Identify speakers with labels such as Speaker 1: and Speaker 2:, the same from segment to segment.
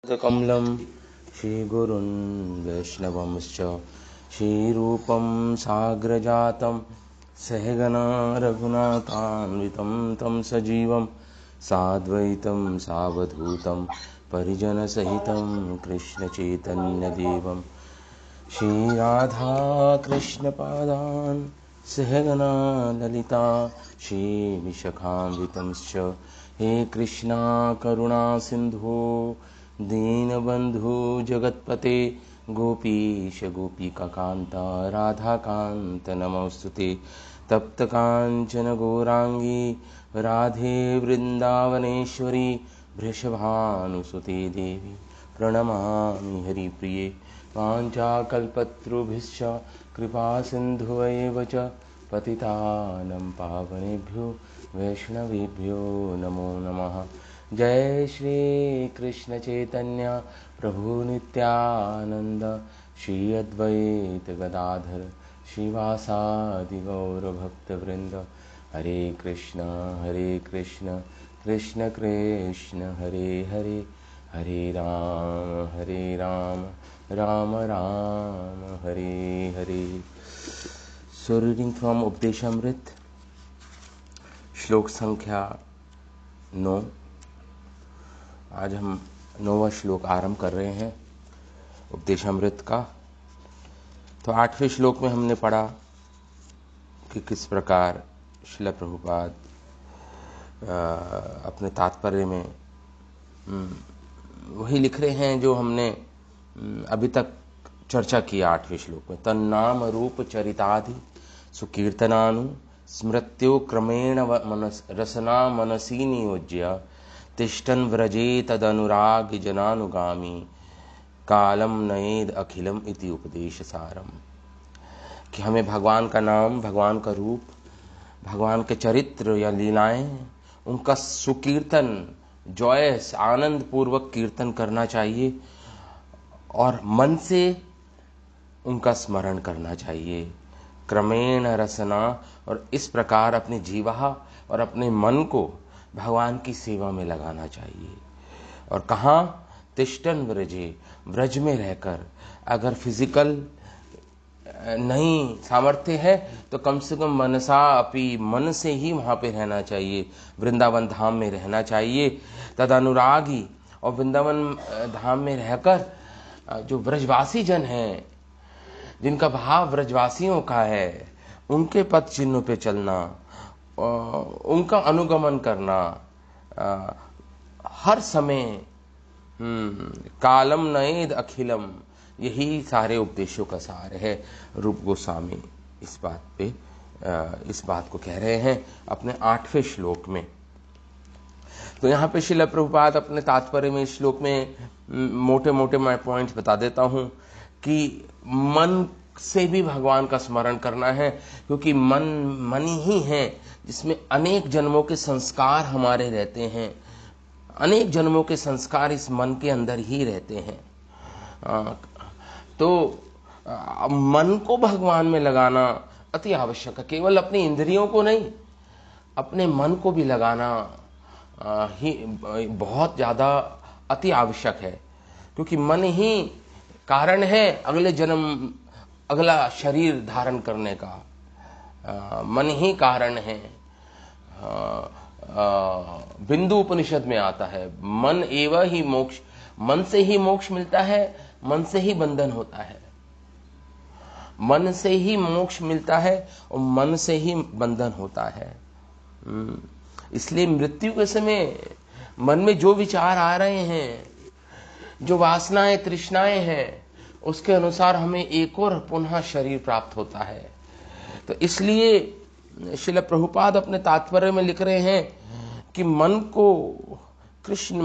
Speaker 1: कमलं श्रीगुरुन् वैष्णवंश्च श्रीरूपं साग्रजातं सहगना रघुनाथान्वितं तं सजीवं साद्वैतं सावधूतं परिजनसहितं कृष्णचैतन्यदेवं श्रीराधाकृष्णपादान् सहगना ललिता श्रीविशाखान्वितंश्च हे कृष्णा करुणा सिन्धो दीनबन्धु जगत्पते गोपीश गोपिकान्त राधाकान्त नमोस्तुते तप्तकाञ्चन गौरांगी राधे वृन्दावनेश्वरी वृषभानुसुते देवी प्रणमामि हरिप्रिये वाञ्छाकल्पतरुभ्यश्च कृपासिन्धुवैव च पतितानं पावनेभ्यो वैष्णवेभ्यो नमो नमः। जय श्री कृष्ण चैतन्य प्रभु नित्यानंद श्री अद्वैत गदाधर श्रीवासादि गौर भक्त वृंद। हरे Krishna Krishna Krishna Hare Hare Hare Ram Ram Ram Hare Hare. So reading from Upadeshamrita श्लोक संख्या 9। आज हम 9वां श्लोक आरंभ कर रहे हैं उपदेशामृत का। तो 8वें श्लोक में हमने पढ़ा कि किस प्रकार श्रील प्रभुपाद अपने तात्पर्य में वही लिख रहे हैं जो हमने अभी तक चर्चा किया 8वें श्लोक में। तन्नाम रूप चरिताधि सुकीर्तनानु स्मृत्यो क्रमेण रसना मनसी नियोज्य तिष्ठन् व्रजे तदनुराग जनानुगामी कालम नयेद अखिलम इति उपदेश सारम। कि हमें भगवान का नाम, भगवान का रूप, भगवान के चरित्र या लीलाएं, उनका सुकीर्तन, जॉयस आनंद पूर्वक कीर्तन करना चाहिए और मन से उनका स्मरण करना चाहिए। क्रमेण रसना, और इस प्रकार अपनी जीवा और अपने मन को भगवान की सेवा में लगाना चाहिए। और कहाँ? तिष्ठन् व्रजे, व्रज में रहकर। अगर फिजिकल नहीं सामर्थ्य है तो कम से कम मनसा अपि, मन से ही वहाँ पे रहना चाहिए, वृंदावन धाम में रहना चाहिए। तद अनुरागी, और वृंदावन धाम में रहकर जो व्रजवासी जन हैं, जिनका भाव व्रजवासियों का है, उनके पद चिन्हों पे चलना, उनका अनुगमन करना हर समय। कालम नयेद अखिलम, यही सारे उपदेशों का सार है। रूप गोस्वामी इस बात को कह रहे हैं अपने 8वें श्लोक में। तो यहाँ पे श्रील प्रभुपाद अपने तात्पर्य में इस श्लोक में मोटे मोटे मैं पॉइंट्स बता देता हूँ कि मन से भी भगवान का स्मरण करना है, क्योंकि मन ही है जिसमें अनेक जन्मों के संस्कार हमारे रहते हैं। अनेक जन्मों के संस्कार इस मन के अंदर ही रहते हैं। तो मन को भगवान में लगाना अति आवश्यक है। केवल अपनी इंद्रियों को नहीं, अपने मन को भी लगाना ही बहुत ज्यादा अति आवश्यक है, क्योंकि मन ही कारण है अगले जन्म, अगला शरीर धारण करने का। मन ही कारण है। बिंदु उपनिषद में आता है, मन एव ही मोक्ष, मन से ही मोक्ष मिलता है, मन से ही बंधन होता है। मन से ही मोक्ष मिलता है और मन से ही बंधन होता है। इसलिए मृत्यु के समय मन में जो विचार आ रहे हैं, जो वासनाएं तृष्णाएं हैं, उसके अनुसार हमें एक और पुनः शरीर प्राप्त होता है। तो इसलिए श्रील प्रभुपाद अपने तात्पर्य में लिख रहे हैं कि मन को कृष्ण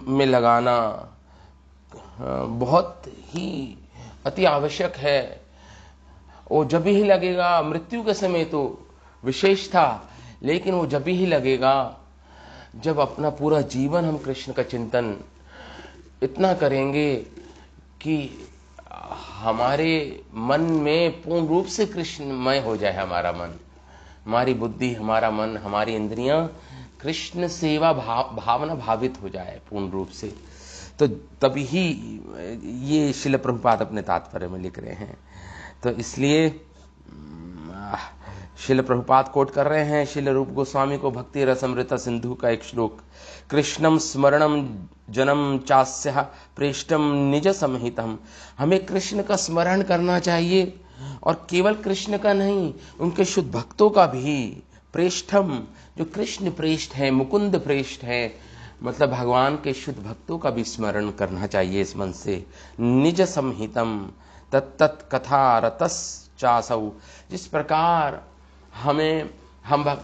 Speaker 1: में लगाना बहुत ही अति आवश्यक है। वो जब ही लगेगा, मृत्यु के समय तो विशेष था, लेकिन वो जब ही लगेगा जब अपना पूरा जीवन हम कृष्ण का चिंतन इतना करेंगे कि हमारे मन में पूर्ण रूप से कृष्णमय हो जाए। हमारा मन, हमारी बुद्धि, हमारा मन, हमारी इंद्रियां कृष्ण सेवा भावना भावित हो जाए पूर्ण रूप से। तो तभी ही ये श्रील प्रभुपाद अपने तात्पर्य में लिख रहे हैं। तो इसलिए श्रील प्रभुपाद कोट कर रहे हैं श्रील रूप गोस्वामी को भक्ति रसमृत सिंधु का एक श्लोक, कृष्णम स्मरणम जन्म चास्य प्रेष्टम निज समहितम। हमें कृष्ण का स्मरण करना चाहिए, और केवल कृष्ण का नहीं, उनके शुद्ध भक्तों का भी। प्रेष्ठम, जो कृष्ण प्रेष्ठ है, मुकुंद प्रेष्ठ है, मतलब भगवान के शुद्ध भक्तों का भी स्मरण करना चाहिए इस मन से। निज समहितम तत्त कथा रतस चासौ, जिस प्रकार हम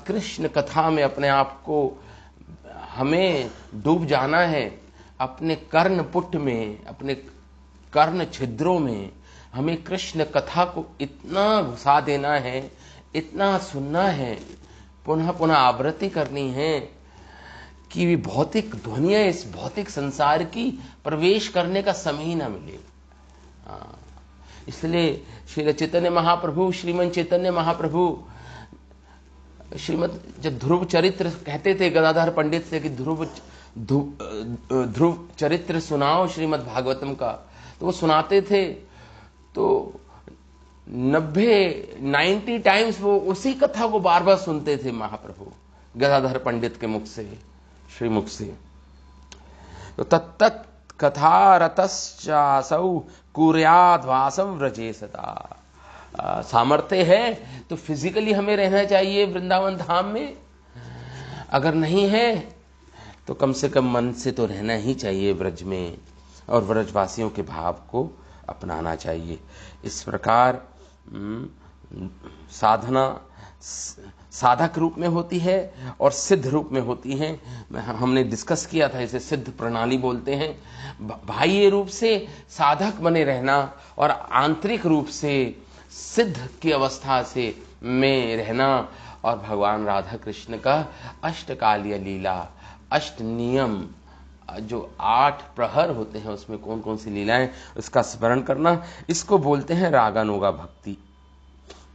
Speaker 1: कृष्ण कथा में अपने आप को हमें डूब जाना है, अपने कर्ण पुट में, अपने कर्ण छिद्रों में हमें कृष्ण कथा को इतना घुसा देना है, इतना सुनना है, पुनः पुनः आवृत्ति करनी है कि भौतिक ध्वनियां इस भौतिक संसार की प्रवेश करने का समय ही ना मिले। इसलिए श्री चैतन्य महाप्रभु, श्रीमन चैतन्य महाप्रभु जब ध्रुव चरित्र कहते थे गदाधर पंडित से कि ध्रुव चरित्र सुनाओ श्रीमद् भागवतम का, तो वो सुनाते थे तो 90 टाइम्स वो उसी कथा को बार बार सुनते थे महाप्रभु गदाधर पंडित के मुख से, श्रीमुख से। तो तत्त कथा रतश्चासौ कुर्याद् वासं व्रजे सदा। सामर्थ्य है तो फिजिकली हमें रहना चाहिए वृंदावन धाम में, अगर नहीं है तो कम से कम मन से तो रहना ही चाहिए ब्रज में, और ब्रजवासियों के भाव को अपनाना चाहिए। इस प्रकार साधना साधक रूप में होती है और सिद्ध रूप में होती है। हमने डिस्कस किया था, इसे सिद्ध प्रणाली बोलते हैं। बाह्य रूप से साधक बने रहना और आंतरिक रूप से सिद्ध की अवस्था से में रहना, और भगवान राधा कृष्ण का अष्टकालीय लीला, अष्ट नियम, जो 8 प्रहर होते हैं उसमें कौन कौन सी लीलाएं, उसका स्मरण करना, इसको बोलते हैं रागानुगा भक्ति।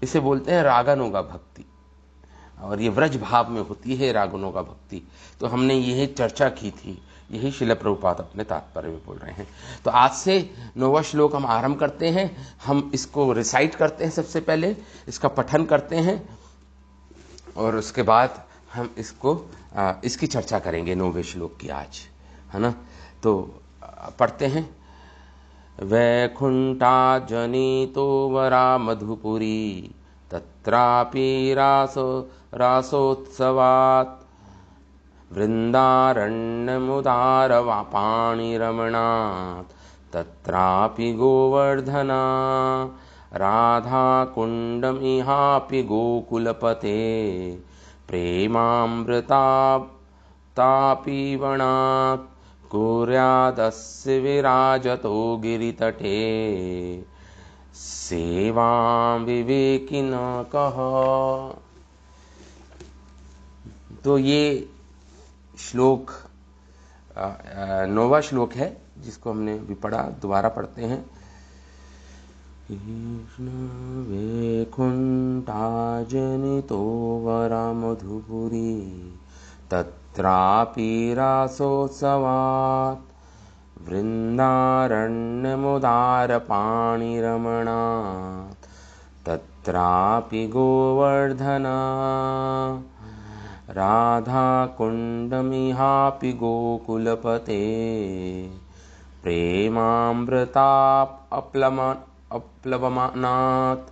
Speaker 1: इसे बोलते हैं रागानुगा भक्ति, और ये व्रज भाव में होती है रागानुगा भक्ति। तो हमने यही चर्चा की थी, यही श्रील प्रभुपाद अपने तात्पर्य में बोल रहे हैं। तो आज से 9वां श्लोक हम आरंभ करते हैं। हम इसको रिसाइट करते हैं, सबसे पहले इसका पठन करते हैं, और उसके बाद हम इसकी चर्चा करेंगे 9वें श्लोक की आज, है ना। तो पढ़ते हैं। वैकुंठा जनितो वरा मधुपुरी तत्रापि रासोत्सवात् वृन्दारण्यमुदारवापाणिरमणात् तत्रापि गोवर्धना राधाकुण्डमिहापि गोकुलपते प्रेमामृताप्तापि वनात् कुर्यादस्य विराजतो गिरितटे सेवां विवेकिनः कः। तो ये श्लोक 9वां श्लोक है जिसको हमने भी पढ़ा, दोबारा पढ़ते हैं। कृष्ण वैकुंठा जनितो वरा मधुपुरी तत्रापि रासोत्सवात् वृन्दारण्यमुदारपाणिरमणात् तत्रापि गोवर्धना राधाकुण्डमिहापि गोकुलपते प्रेमामृताप्लवमानात्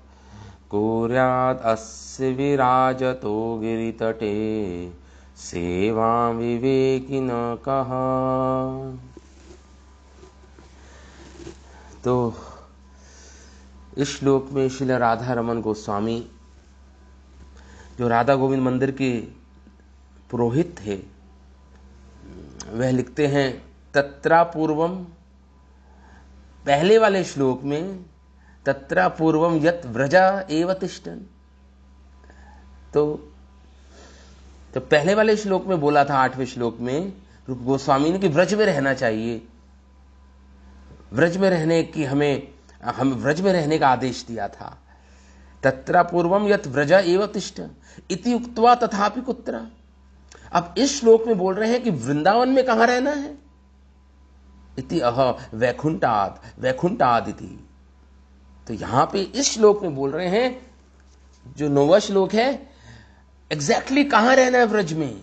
Speaker 1: कुर्यादस्य विराजतो गिरितटे सेवां विवेकिनः कः। तो इस श्लोक में श्रील राधा रमन गोस्वामी, जो राधा गोविंद मंदिर के पुरोहित थे, वह लिखते हैं तत्रा पूर्वम, पहले वाले श्लोक में तत्रा पूर्वम यत व्रजा एव तिष्ठन्। तो पहले वाले श्लोक में बोला था 8वें श्लोक में रूप गोस्वामी ने कि व्रज में रहना चाहिए, व्रज में रहने की हम व्रज में रहने का आदेश दिया था। तत्रा पूर्वम यत व्रजा एव तिष्ठ इति उक्त्वा तथापि कुत्र। अब इस श्लोक में बोल रहे हैं कि वृंदावन में कहां रहना है, इति अह वैकुंठाद, वैकुंठाद इति। तो यहां पे इस श्लोक में बोल रहे हैं, जो 9वां श्लोक है, एग्जैक्टली कहां रहना है ब्रज में,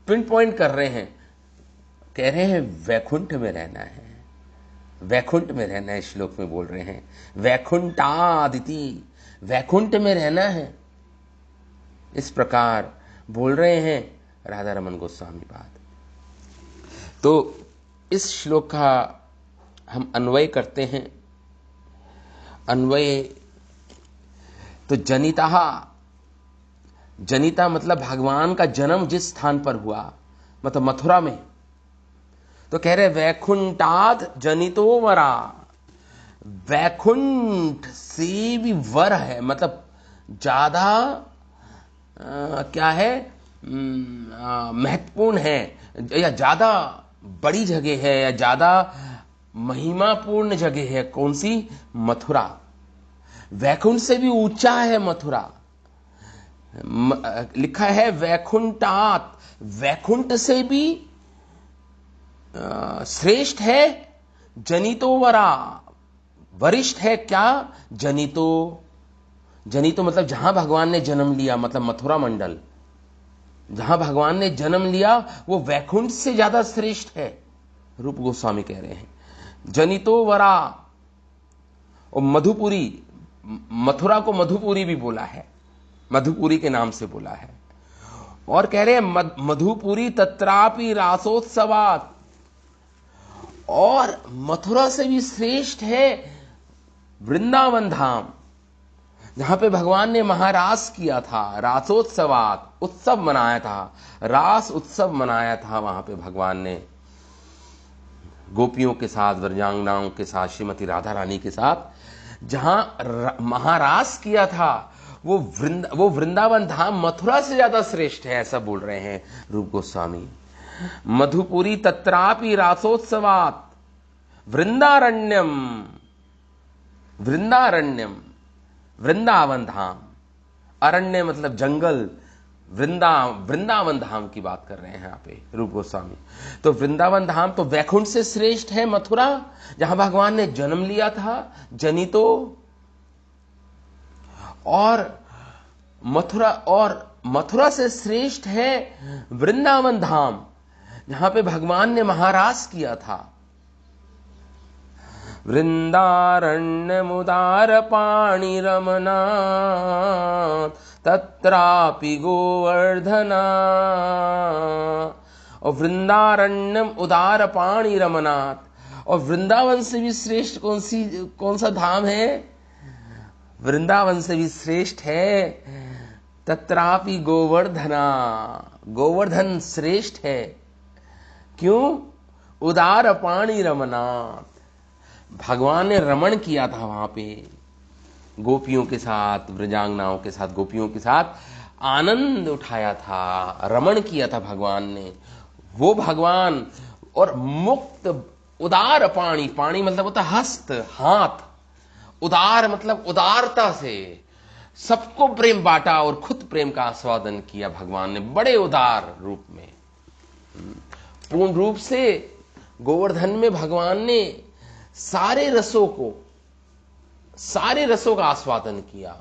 Speaker 1: पिन पॉइंट कर रहे हैं, कह रहे हैं वैकुंठ में रहना है, वैकुंठ में रहना है। श्लोक में बोल रहे हैं वैकुंठादिति, वैकुंठ में रहना है, इस प्रकार बोल रहे हैं राधा रमन गोस्वामी पाद। तो इस श्लोक का हम अन्वय करते हैं। अन्वय तो जनिता, जनिता मतलब भगवान का जन्म जिस स्थान पर हुआ, मतलब मथुरा में, तो कह रहे वैकुंठाद जनितो वरा, वैकुंठ से भी वर है, मतलब ज्यादा क्या है, महत्वपूर्ण है, या ज्यादा बड़ी जगह है, या ज्यादा महिमापूर्ण जगह है। कौन सी? मथुरा। वैकुंठ से भी ऊंचा है मथुरा। लिखा है वैकुंठात, वैकुंठ से भी श्रेष्ठ है। जनितो वरा, वरिष्ठ है क्या? जनितो, जनितो मतलब जहां भगवान ने जन्म लिया, मतलब मथुरा मंडल जहां भगवान ने जन्म लिया वो वैकुंठ से ज्यादा श्रेष्ठ है, रूप गोस्वामी कह रहे हैं। जनितो वरा, और मधुपुरी, मथुरा को मधुपुरी भी बोला है, मधुपुरी के नाम से बोला है। और कह रहे हैं मधुपुरी तत्रापि रासोत्सवात, और मथुरा से भी श्रेष्ठ है वृंदावन धाम, जहां पे भगवान ने महारास किया था, रासोत्सवात, उत्सव मनाया था, रास उत्सव मनाया था वहां पे भगवान ने गोपियों के साथ, व्रजांगनाओं के साथ, श्रीमती राधा रानी के साथ जहां महारास किया था, वो वृंदावन धाम मथुरा से ज्यादा श्रेष्ठ है, ऐसा बोल रहे हैं रूप गोस्वामी। मधुपुरी तत्रापि रासोत्सवात वृंदारण्यम, वृंदारण्यम वृंदावन धाम, अरण्य मतलब जंगल, वृंदावन धाम की बात कर रहे हैं यहाँ पे रूप गोस्वामी। तो वृंदावन धाम तो वैकुंठ से श्रेष्ठ है मथुरा, जहां भगवान ने जन्म लिया था, जनितो। और मथुरा से श्रेष्ठ है वृंदावन धाम, जहां पे भगवान ने महारास किया था। वृंदारण्य मुदार पाणि रमना तत्रापि गोवर्धना, और वृंदारण्यम उदार पाणि रमनाथ, और वृंदावन से भी श्रेष्ठ कौन सा धाम है? वृंदावन से भी श्रेष्ठ है तत्रापि गोवर्धना, गोवर्धन श्रेष्ठ है। क्यों? उदार पाणि रमनाथ, भगवान ने रमण किया था वहां पे गोपियों के साथ, व्रजांगनाओं के साथ, गोपियों के साथ आनंद उठाया था, रमण किया था भगवान ने। वो भगवान, और मुक्त उदार पाणी, पाणी मतलब होता हस्त, हाथ, उदार मतलब उदारता से सबको प्रेम बांटा और खुद प्रेम का आस्वादन किया भगवान ने, बड़े उदार रूप में। पूर्ण रूप से गोवर्धन में भगवान ने सारे रसों का आस्वादन किया।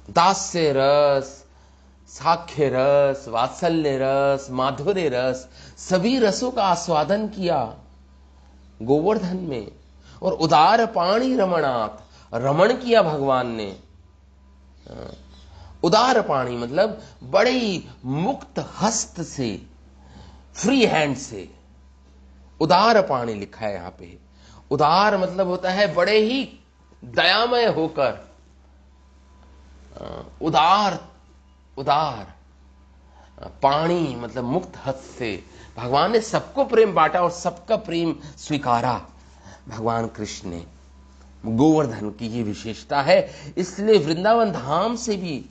Speaker 1: दास्य रस, साख्य रस, वात्सल्य रस, माधुर्य रस, सभी रसों का आस्वादन किया गोवर्धन में। और उदार पाणी रमणात, रमण किया भगवान ने। उदार पाणी मतलब बड़े मुक्त हस्त से, फ्री हैंड से उदार पाणी लिखा है यहां पे। उदार मतलब होता है बड़े ही दयामय होकर, उदार पाणी मतलब मुक्त हस्त से भगवान ने सबको प्रेम बांटा और सबका प्रेम स्वीकारा भगवान कृष्ण ने। गोवर्धन की ये विशेषता है, इसलिए वृंदावन धाम से भी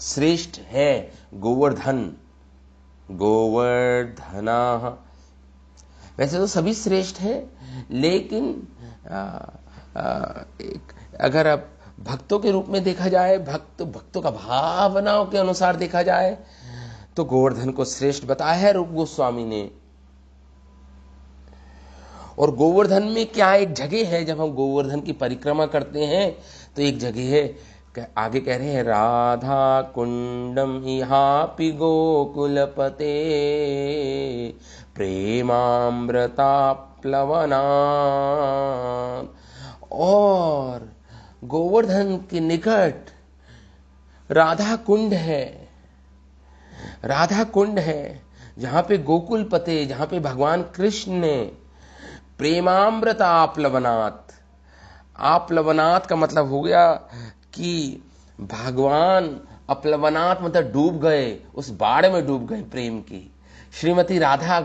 Speaker 1: श्रेष्ठ है गोवर्धन। गोवर्धना, वैसे तो सभी श्रेष्ठ है, लेकिन अगर अब भक्तों के रूप में देखा जाए, भक्तों का भावनाओं के अनुसार देखा जाए, तो गोवर्धन को श्रेष्ठ बताया है रूप गोस्वामी ने। और गोवर्धन में क्या एक जगह है, जब हम गोवर्धन की परिक्रमा करते हैं तो एक जगह है, आगे कह रहे हैं राधा कुंडम इहापि गोकुलपते प्रेमामृता प्लवना। और गोवर्धन के निकट राधा कुंड है, राधा कुंड है जहां पे गोकुल पते, जहां पे भगवान कृष्ण ने प्रेमामृत आप्लवनात्, आप्लवनात् का मतलब हो गया कि भगवान अप्लवनात् मतलब डूब गए, उस बाढ़ में डूब गए प्रेम की। श्रीमती राधा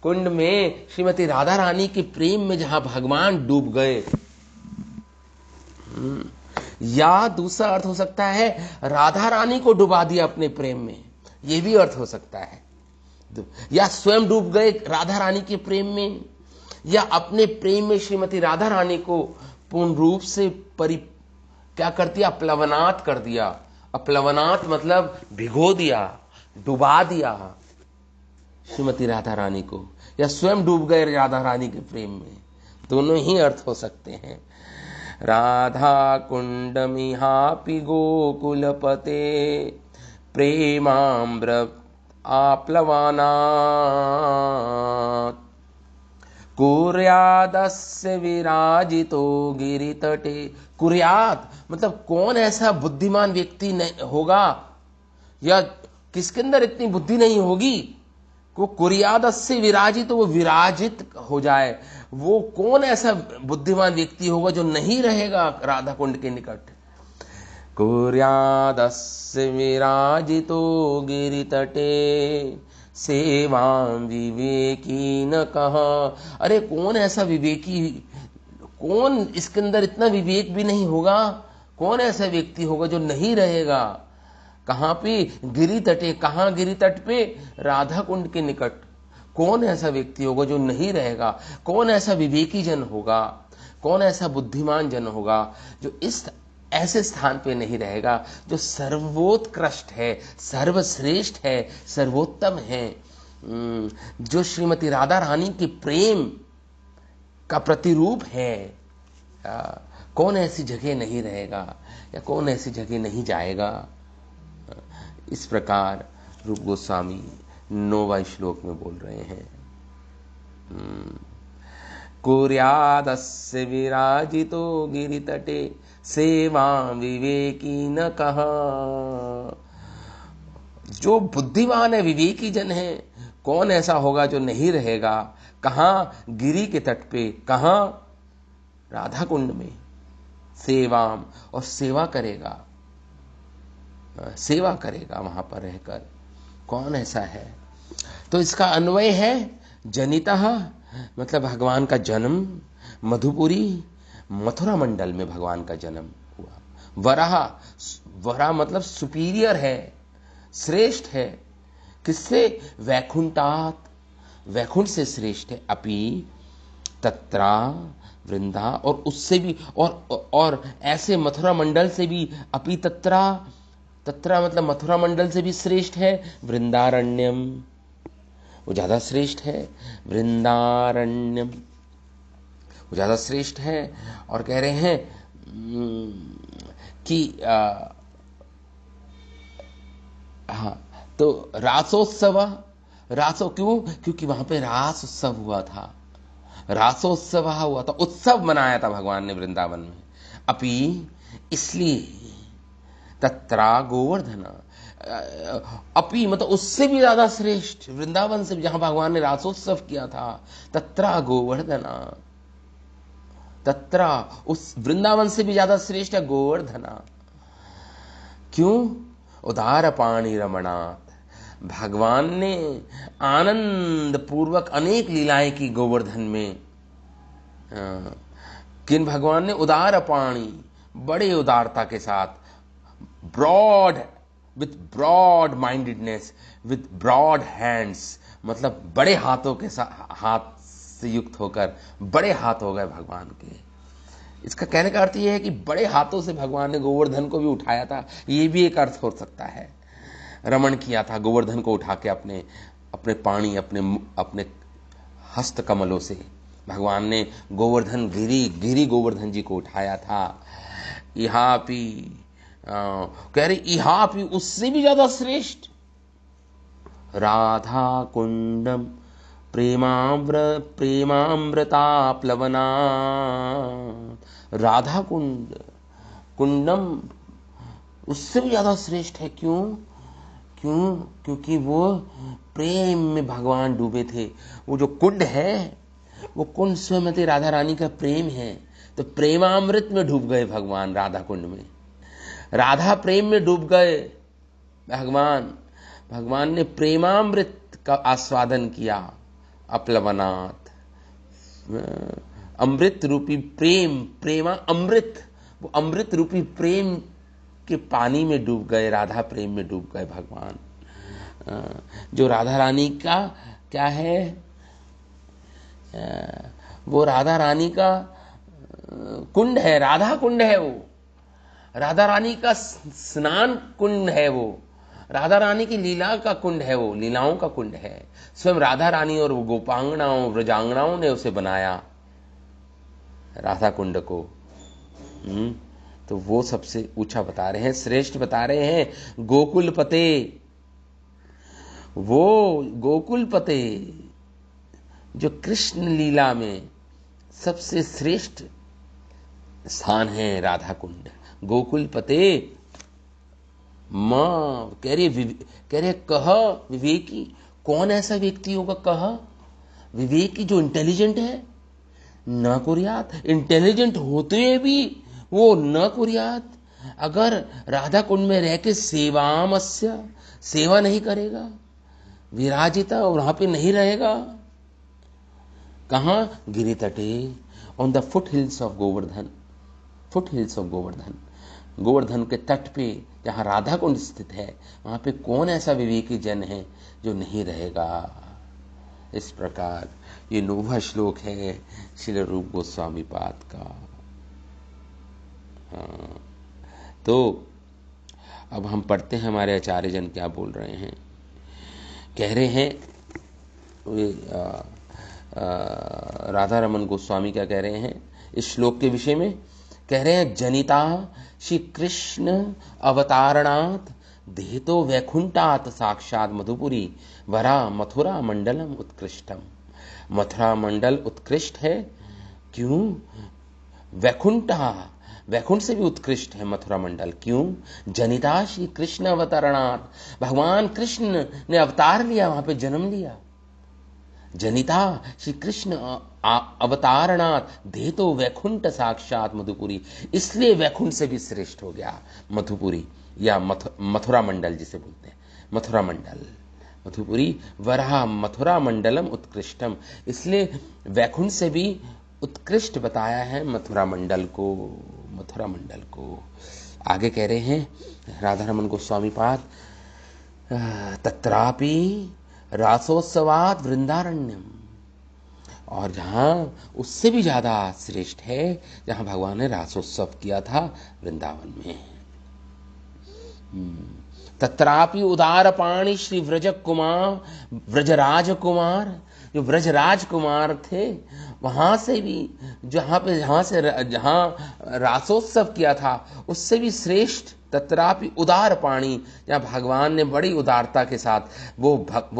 Speaker 1: कुंड में, श्रीमती राधा रानी के प्रेम में जहां भगवान डूब गए। या दूसरा अर्थ हो सकता है राधा रानी को डुबा दिया अपने प्रेम में, यह भी अर्थ हो सकता है। या स्वयं डूब गए राधा रानी के प्रेम में, या अपने प्रेम में श्रीमती राधा रानी को पूर्ण रूप से क्या कर दिया, प्लवनात् कर दिया। अप्लवनात् मतलब भिगो दिया, डुबा दिया श्रीमती राधा रानी को, या स्वयं डूब गए राधा रानी के प्रेम में। दोनों ही अर्थ हो सकते हैं। राधा कुंडमिहापि गोकुलपते प्रेमामृत आप्लवानात् कुर्यादस्य विराजितो गिरितटे। कुर्याद मतलब कौन ऐसा बुद्धिमान व्यक्ति होगा, या किसके अंदर इतनी बुद्धि नहीं होगी को कुर्यादस्य विराजित, वो विराजित हो जाए। वो कौन ऐसा बुद्धिमान व्यक्ति होगा जो नहीं रहेगा राधा कुंड के निकट। कुर्यादस्य विराजितो गिरितटे सेवां विवेकी न कहा। अरे कौन ऐसा विवेकी, कौन इसके अंदर इतना विवेक भी नहीं होगा, कौन ऐसा व्यक्ति होगा जो नहीं रहेगा कहां पे, गिरि तटे। कहां गिरि तट पे, राधा कुंड के निकट। कौन ऐसा व्यक्ति होगा जो नहीं रहेगा, कौन ऐसा विवेकी जन होगा, कौन ऐसा बुद्धिमान जन होगा जो इस ऐसे स्थान पे नहीं रहेगा जो सर्वोत्कृष्ट है, सर्वश्रेष्ठ है, सर्वोत्तम है, जो श्रीमती राधा रानी के प्रेम का प्रतिरूप है। कौन ऐसी जगह नहीं रहेगा, या कौन ऐसी जगह नहीं जाएगा। इस प्रकार रूप गोस्वामी 9वां श्लोक में बोल रहे हैं। कुर्यादस्य विराजितो गिरितटे सेवां विवेकी न कहा। जो बुद्धिमान है, विवेकी जन है, कौन ऐसा होगा जो नहीं रहेगा कहां, गिरी के तट पे। कहां, राधा कुंड में। सेवाम, और सेवा करेगा, सेवा करेगा वहां पर रहकर। कौन ऐसा है, तो इसका अन्वय है जनितः मतलब भगवान का जन्म, मधुपुरी मथुरा मंडल में भगवान का जन्म हुआ। वराह, वराह मतलब सुपीरियर है, श्रेष्ठ है। किससे, वैकुंठात, वैकुंठ से श्रेष्ठ है। अपि तत्रा वृंदा, और उससे भी, और ऐसे मथुरा मंडल से भी, अपि तत्रा, तत्रा मतलब मथुरा मंडल से भी श्रेष्ठ है। वृंदारण्यम, वो ज्यादा श्रेष्ठ है। वृंदारण्यम वो ज्यादा श्रेष्ठ है। और कह रहे हैं कि हाँ, तो रासोत्सव, रासो क्यों, क्योंकि वहां पे रास उत्सव हुआ था, रासोत्सव हुआ था, उत्सव मनाया था भगवान ने वृंदावन में। अपि इसलिए तत्रा गोवर्धन, अपि मतलब उससे भी ज्यादा श्रेष्ठ, वृंदावन से जहां भगवान ने रासोत्सव किया था। तत्रा गोवर्धना, तत्रा उस वृंदावन से भी ज्यादा श्रेष्ठ है गोवर्धना। क्यों, उदार पाणी रमणात्, भगवान ने आनंद पूर्वक अनेक लीलाएं की गोवर्धन में। किन भगवान ने, उदार पाणी, बड़े उदारता के साथ, broad, with broad mindedness, with broad hands, मतलब बड़े हाथों के साथ, हाथ से युक्त होकर बड़े हाथ हो गए भगवान के। इसका कहने का अर्थ यह है कि बड़े हाथों से भगवान ने गोवर्धन को भी उठाया था, यह भी एक अर्थ हो सकता है। रमण किया था गोवर्धन को उठा के अपने अपने पानी, अपने हस्त कमलों से भगवान ने गोवर्धन गिरी गोवर्धन जी को उठाया था। इहापि कह रहे इहापि उससे भी ज्यादा श्रेष्ठ राधा कुंडम प्रेमामृताप्लवना। राधा कुंडम उससे भी ज्यादा श्रेष्ठ है। क्योंकि वो प्रेम में भगवान डूबे थे। वो जो कुंड है वो कुंड स्वयं राधा रानी का प्रेम है। तो प्रेमामृत में डूब गए भगवान राधा कुंड में। राधा प्रेम में डूब गए भगवान ने प्रेमामृत का आस्वादन किया। अपलवनाथ अमृत रूपी प्रेमा अमृत, वो अमृत रूपी प्रेम के पानी में डूब गए, राधा प्रेम में डूब गए भगवान। जो राधा रानी का क्या है, वो राधा रानी का कुंड है, राधा कुंड है, वो राधा रानी का स्नान कुंड है, वो राधा रानी की लीला का कुंड है, वो लीलाओं का कुंड है। स्वयं राधा रानी और वो गोपांगनाओं व्रजांगनाओं ने उसे बनाया राधा कुंड को। तो वो सबसे ऊंचा बता रहे हैं, श्रेष्ठ बता रहे हैं। गोकुल पते, वो गोकुल पते जो कृष्ण लीला में सबसे श्रेष्ठ स्थान है राधा कुंड। गोकुल पते मां कह रहे कह विवेकी। कौन ऐसा व्यक्ति होगा कह विवेकी जो इंटेलिजेंट है, न कुर्यात, इंटेलिजेंट होते हुए भी वो न कुर्यात। अगर राधा कुंड में रह के सेवा नहीं करेगा, विराजिता वहां पे नहीं रहेगा। कहां? गिरि तटे, on the foot hills of Govardhan, foot hills of Govardhan, Govardhan के तट पे जहां राधा कुंड स्थित है, वहां पे कौन ऐसा विवेकी जन है जो नहीं रहेगा। इस प्रकार ये 9वां श्लोक है श्रील रूप गोस्वामी पाद का। तो अब हम पढ़ते हैं हमारे आचार्य जन क्या बोल रहे हैं। कह रहे हैं राधा रमन गोस्वामी क्या कह रहे हैं इस श्लोक के विषय में। कह रहे हैं जनिता श्री कृष्ण अवतारणात् देहतो वैकुंठात् साक्षात मधुपुरी वरा मथुरा मंडलम उत्कृष्टम। मथुरा मंडल उत्कृष्ट है। क्यों? वैकुंठ से भी उत्कृष्ट है मथुरा मंडल। क्यों? जनिता श्री कृष्ण अवतारणात्, भगवान कृष्ण ने अवतार लिया, वहां पे जन्म लिया। जनिता श्री कृष्ण अवतारणात् देतो वैकुंठ साक्षात मधुपुरी, इसलिए वैकुंठ से भी श्रेष्ठ हो गया मधुपुरी या मथुरा मंडल जिसे बोलते हैं। मथुरा मंडल मधुपुरी वराह मथुरा मंडलम उत्कृष्टम, इसलिए वैकुंठ से भी उत्कृष्ट बताया है मथुरा मंडल को। मथुरा मंडल को आगे कह रहे हैं राधा रमन गोस्वामी पाद, तत्रापि रासोत्सवात वृंदारण्यम, और जहां उससे भी ज्यादा श्रेष्ठ है जहां भगवान ने रासोत्सव किया था वृंदावन में। तत्रापि उदार पाणी श्री व्रजराज कुमार, जो व्रजराज कुमार थे वहां से भी जहां रासोत्सव किया था उससे भी श्रेष्ठ। तत्रापि उदार पाणी, जहां भगवान ने बड़ी उदारता के साथ वो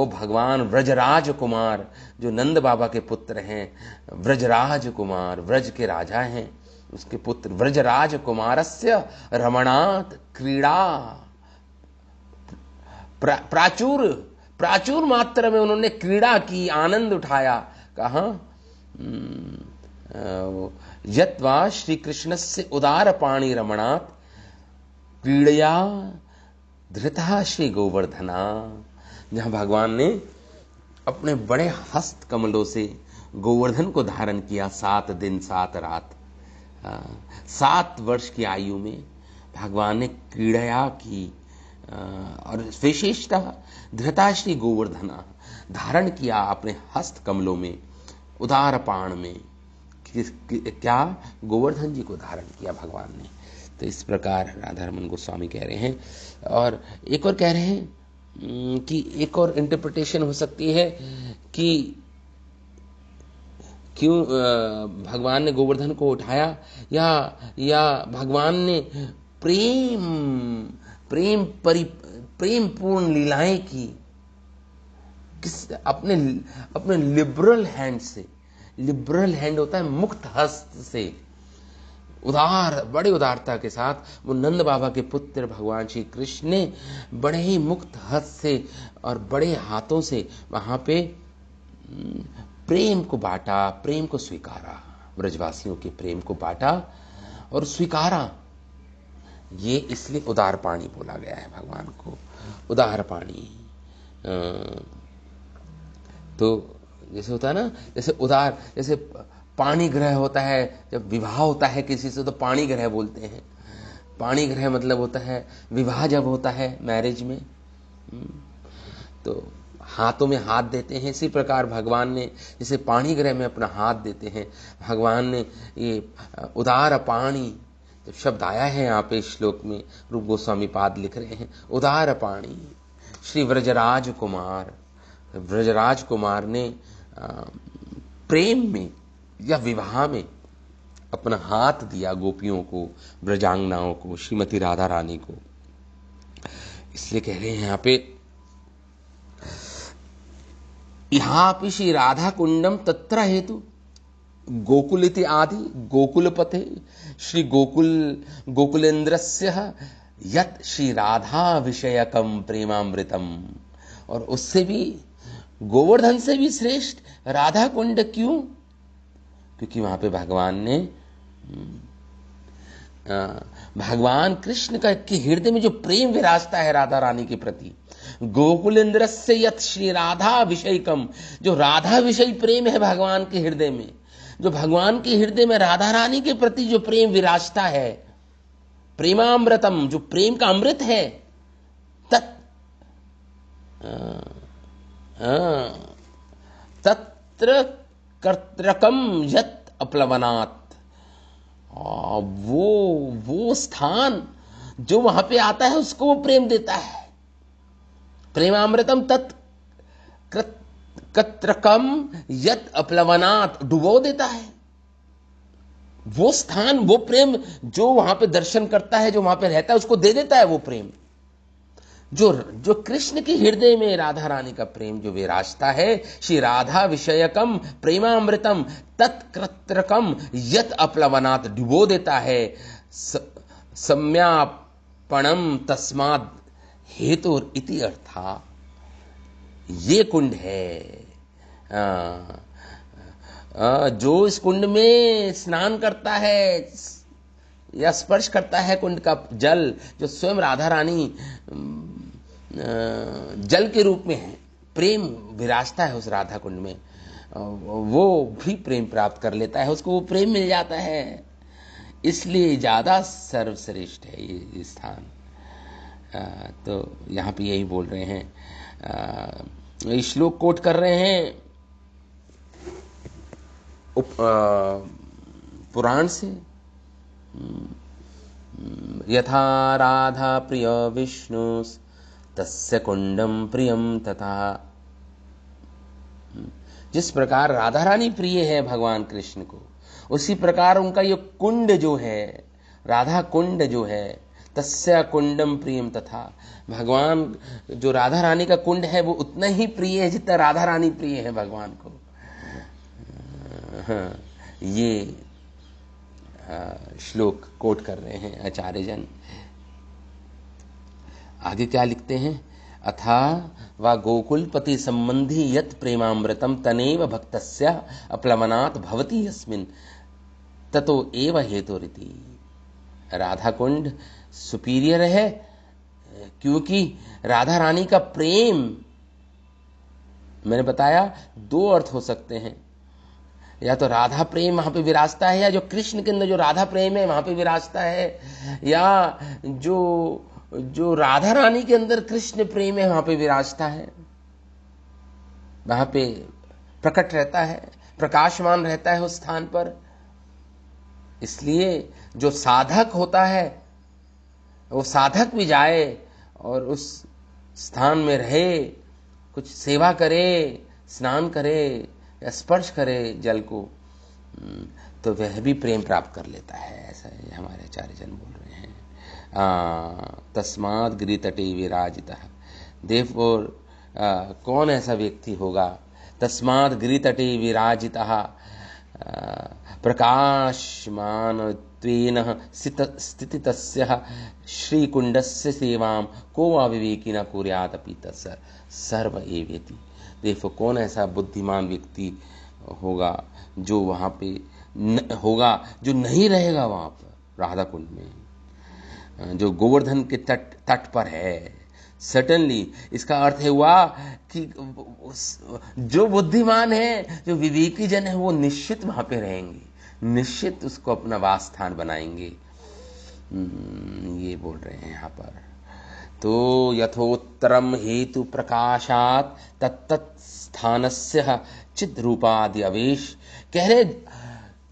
Speaker 1: भगवान व्रजराज कुमार जो नंद बाबा के पुत्र हैं, व्रजराज कुमार ब्रज के राजा हैं, उसके पुत्र व्रजराज कुमारस्य रमणात् क्रीड़ा, प्राचुर मात्रा में उन्होंने क्रीड़ा की, आनंद उठाया। कहां? यत्वा श्री कृष्ण से उदार पाणी रमणात् क्रीड़या धृता श्री गोवर्धना, जहां भगवान ने अपने बड़े हस्त कमलों से गोवर्धन को धारण किया 7 दिन 7 रात। 7 वर्ष की आयु में भगवान ने क्रीड़या की, और विशेषतः धृताश्री गोवर्धना धारण किया अपने हस्त कमलों में, उदार पाण में। क्या? गोवर्धन जी को धारण किया भगवान ने। तो इस प्रकार राधा रमन गोस्वामी कह रहे हैं। और एक और कह रहे हैं कि एक और इंटरप्रिटेशन हो सकती है क्यों भगवान ने गोवर्धन को उठाया, या भगवान ने प्रेम प्रेम प्रेम पूर्ण लीलाएं की किस अपने लिबरल हैंड से। लिबरल हैंड होता है मुक्त हस्त से, बड़े उदारता के साथ वो नंद बाबा के पुत्र भगवान श्री कृष्ण ने बड़े ही मुक्त हस्त से और बड़े हाथों से वहां पे प्रेम को बांटा, प्रेम को स्वीकारा, ब्रजवासियों के प्रेम को बांटा और स्वीकारा। ये इसलिए उदार पाणी बोला गया है भगवान को, उदार पाणी। तो जैसे होता है ना, जैसे उदार, जैसे पाणी ग्रह होता है, जब विवाह होता है किसी से तो पाणी ग्रह बोलते हैं। पाणी ग्रह मतलब होता है विवाह जब होता है मैरिज में, तो हाथों में हाथ देते हैं। इसी प्रकार भगवान ने जैसे पाणी ग्रह में अपना हाथ देते हैं, भगवान ने ये उदार पाणी जब शब्द आया है यहाँ पे श्लोक में, रूप गोस्वामी पाद लिख रहे हैं उदार पाणी। श्री व्रजराज कुमार ने प्रेम में या विवाह में अपना हाथ दिया गोपियों को, ब्रजांगनाओं को, श्रीमती राधा रानी को। इसलिए कह रहे हैं यहाँ पे श्री राधा कुंडम तत्र हेतु गोकुल इति आदि गोकुल पथे श्री गोकुलेन्द्रस्य यत श्री राधा विषयकम प्रेमामृतम। और उससे भी, गोवर्धन से भी श्रेष्ठ राधा कुंड। क्यों? क्योंकि वहां पे भगवान कृष्ण का के हृदय में जो प्रेम विराजता है राधा रानी के प्रति, गोकुलेन्द्रस्य यत श्री राधा विषयकम, जो राधा विषय प्रेम है भगवान के हृदय में, जो भगवान के हृदय में राधा रानी के प्रति जो प्रेम विराजता है, प्रेमामृतम, जो प्रेम का अमृत है, तत्र कर्त्रकम यत अप्लवनात्, वो स्थान जो वहां पे आता है उसको वो प्रेम देता है। प्रेमामृतम तत् कर्त्रकम यत अप्लवनात्, डुबो देता है। वो स्थान, वो प्रेम जो वहां पे दर्शन करता है, जो वहां पे रहता है, उसको दे देता है वो प्रेम। जो कृष्ण के हृदय में राधा रानी का प्रेम जो विराजता है, श्री राधा विषयकम प्रेमामृतम तत्कृत्रकम यत अप्लवनात्, डुबो देता है। सम्यापणम तस्माद हेतु इति अर्था, ये कुंड है। जो इस कुंड में स्नान करता है या स्पर्श करता है कुंड का जल, जो स्वयं राधा रानी जल के रूप में है, प्रेम विराजता है उस राधा कुंड में, वो भी प्रेम प्राप्त कर लेता है, उसको वो प्रेम मिल जाता है। इसलिए ज्यादा सर्वश्रेष्ठ है ये स्थान। तो यहाँ पे यही बोल रहे हैं, श्लोक कोट कर रहे हैं पुराण से। यथा राधा प्रिय विष्णु तस्य कुंडम प्रियम तथा, जिस प्रकार राधा रानी प्रिय है भगवान कृष्ण को, उसी प्रकार उनका ये कुंड जो है, राधा कुंड जो है, तस्य कुंडम प्रियम तथा, भगवान जो राधा रानी का कुंड है वो उतना ही प्रिय है जितना राधा रानी प्रिय है भगवान को। ये श्लोक कोट कर रहे हैं आचार्य जन। आगे क्या लिखते हैं, अथा वा गोकुलपति संबंधी यत प्रेमामृतम तनेव भक्तस्य अप्लवनात् भवति यस्मिन् ततो एव हेतुरिति। राधा कुंड सुपीरियर है क्योंकि राधा रानी का प्रेम, मैंने बताया दो अर्थ हो सकते हैं, या तो राधा प्रेम वहां पे विराजता है, या जो कृष्ण के अंदर जो राधा प्रेम है वहां पे विराजता है, या जो राधा रानी के अंदर कृष्ण प्रेम है वहां पे विराजता है, वहां पे प्रकट रहता है, प्रकाशमान रहता है उस स्थान पर। इसलिए जो साधक होता है वो साधक भी जाए और उस स्थान में रहे, कुछ सेवा करे, स्नान करे या स्पर्श करे जल को, तो वह भी प्रेम प्राप्त कर लेता है, ऐसा है हमारे आचार्य जन बोल रहे हैं। तस्मात् गिरितटे विराजितः, देवपुर कौन ऐसा व्यक्ति होगा, तस्मात् गिरितटे विराजितः प्रकाशमानत्वेन स्थितितस्य श्रीकुंडस्य सेवां को वा विवेकी न कुर्यात् अपि तस्य सर्व एवेति। देखो कौन ऐसा बुद्धिमान व्यक्ति होगा जो वहाँ पे होगा, जो नहीं रहेगा वहाँ पर राधा कुंड में, जो गोवर्धन के तट पर है। सर्टनली इसका अर्थ है हुआ कि जो बुद्धिमान है, जो विवेकी जन है, वो निश्चित वहां पे रहेंगे, निश्चित उसको अपना वास स्थान बनाएंगे। ये बोल रहे हैं यहाँ पर। तो यथोत्तरम हेतु प्रकाशात तत्तत् स्थानस्य चिद रूपादि आवेश, कह रहे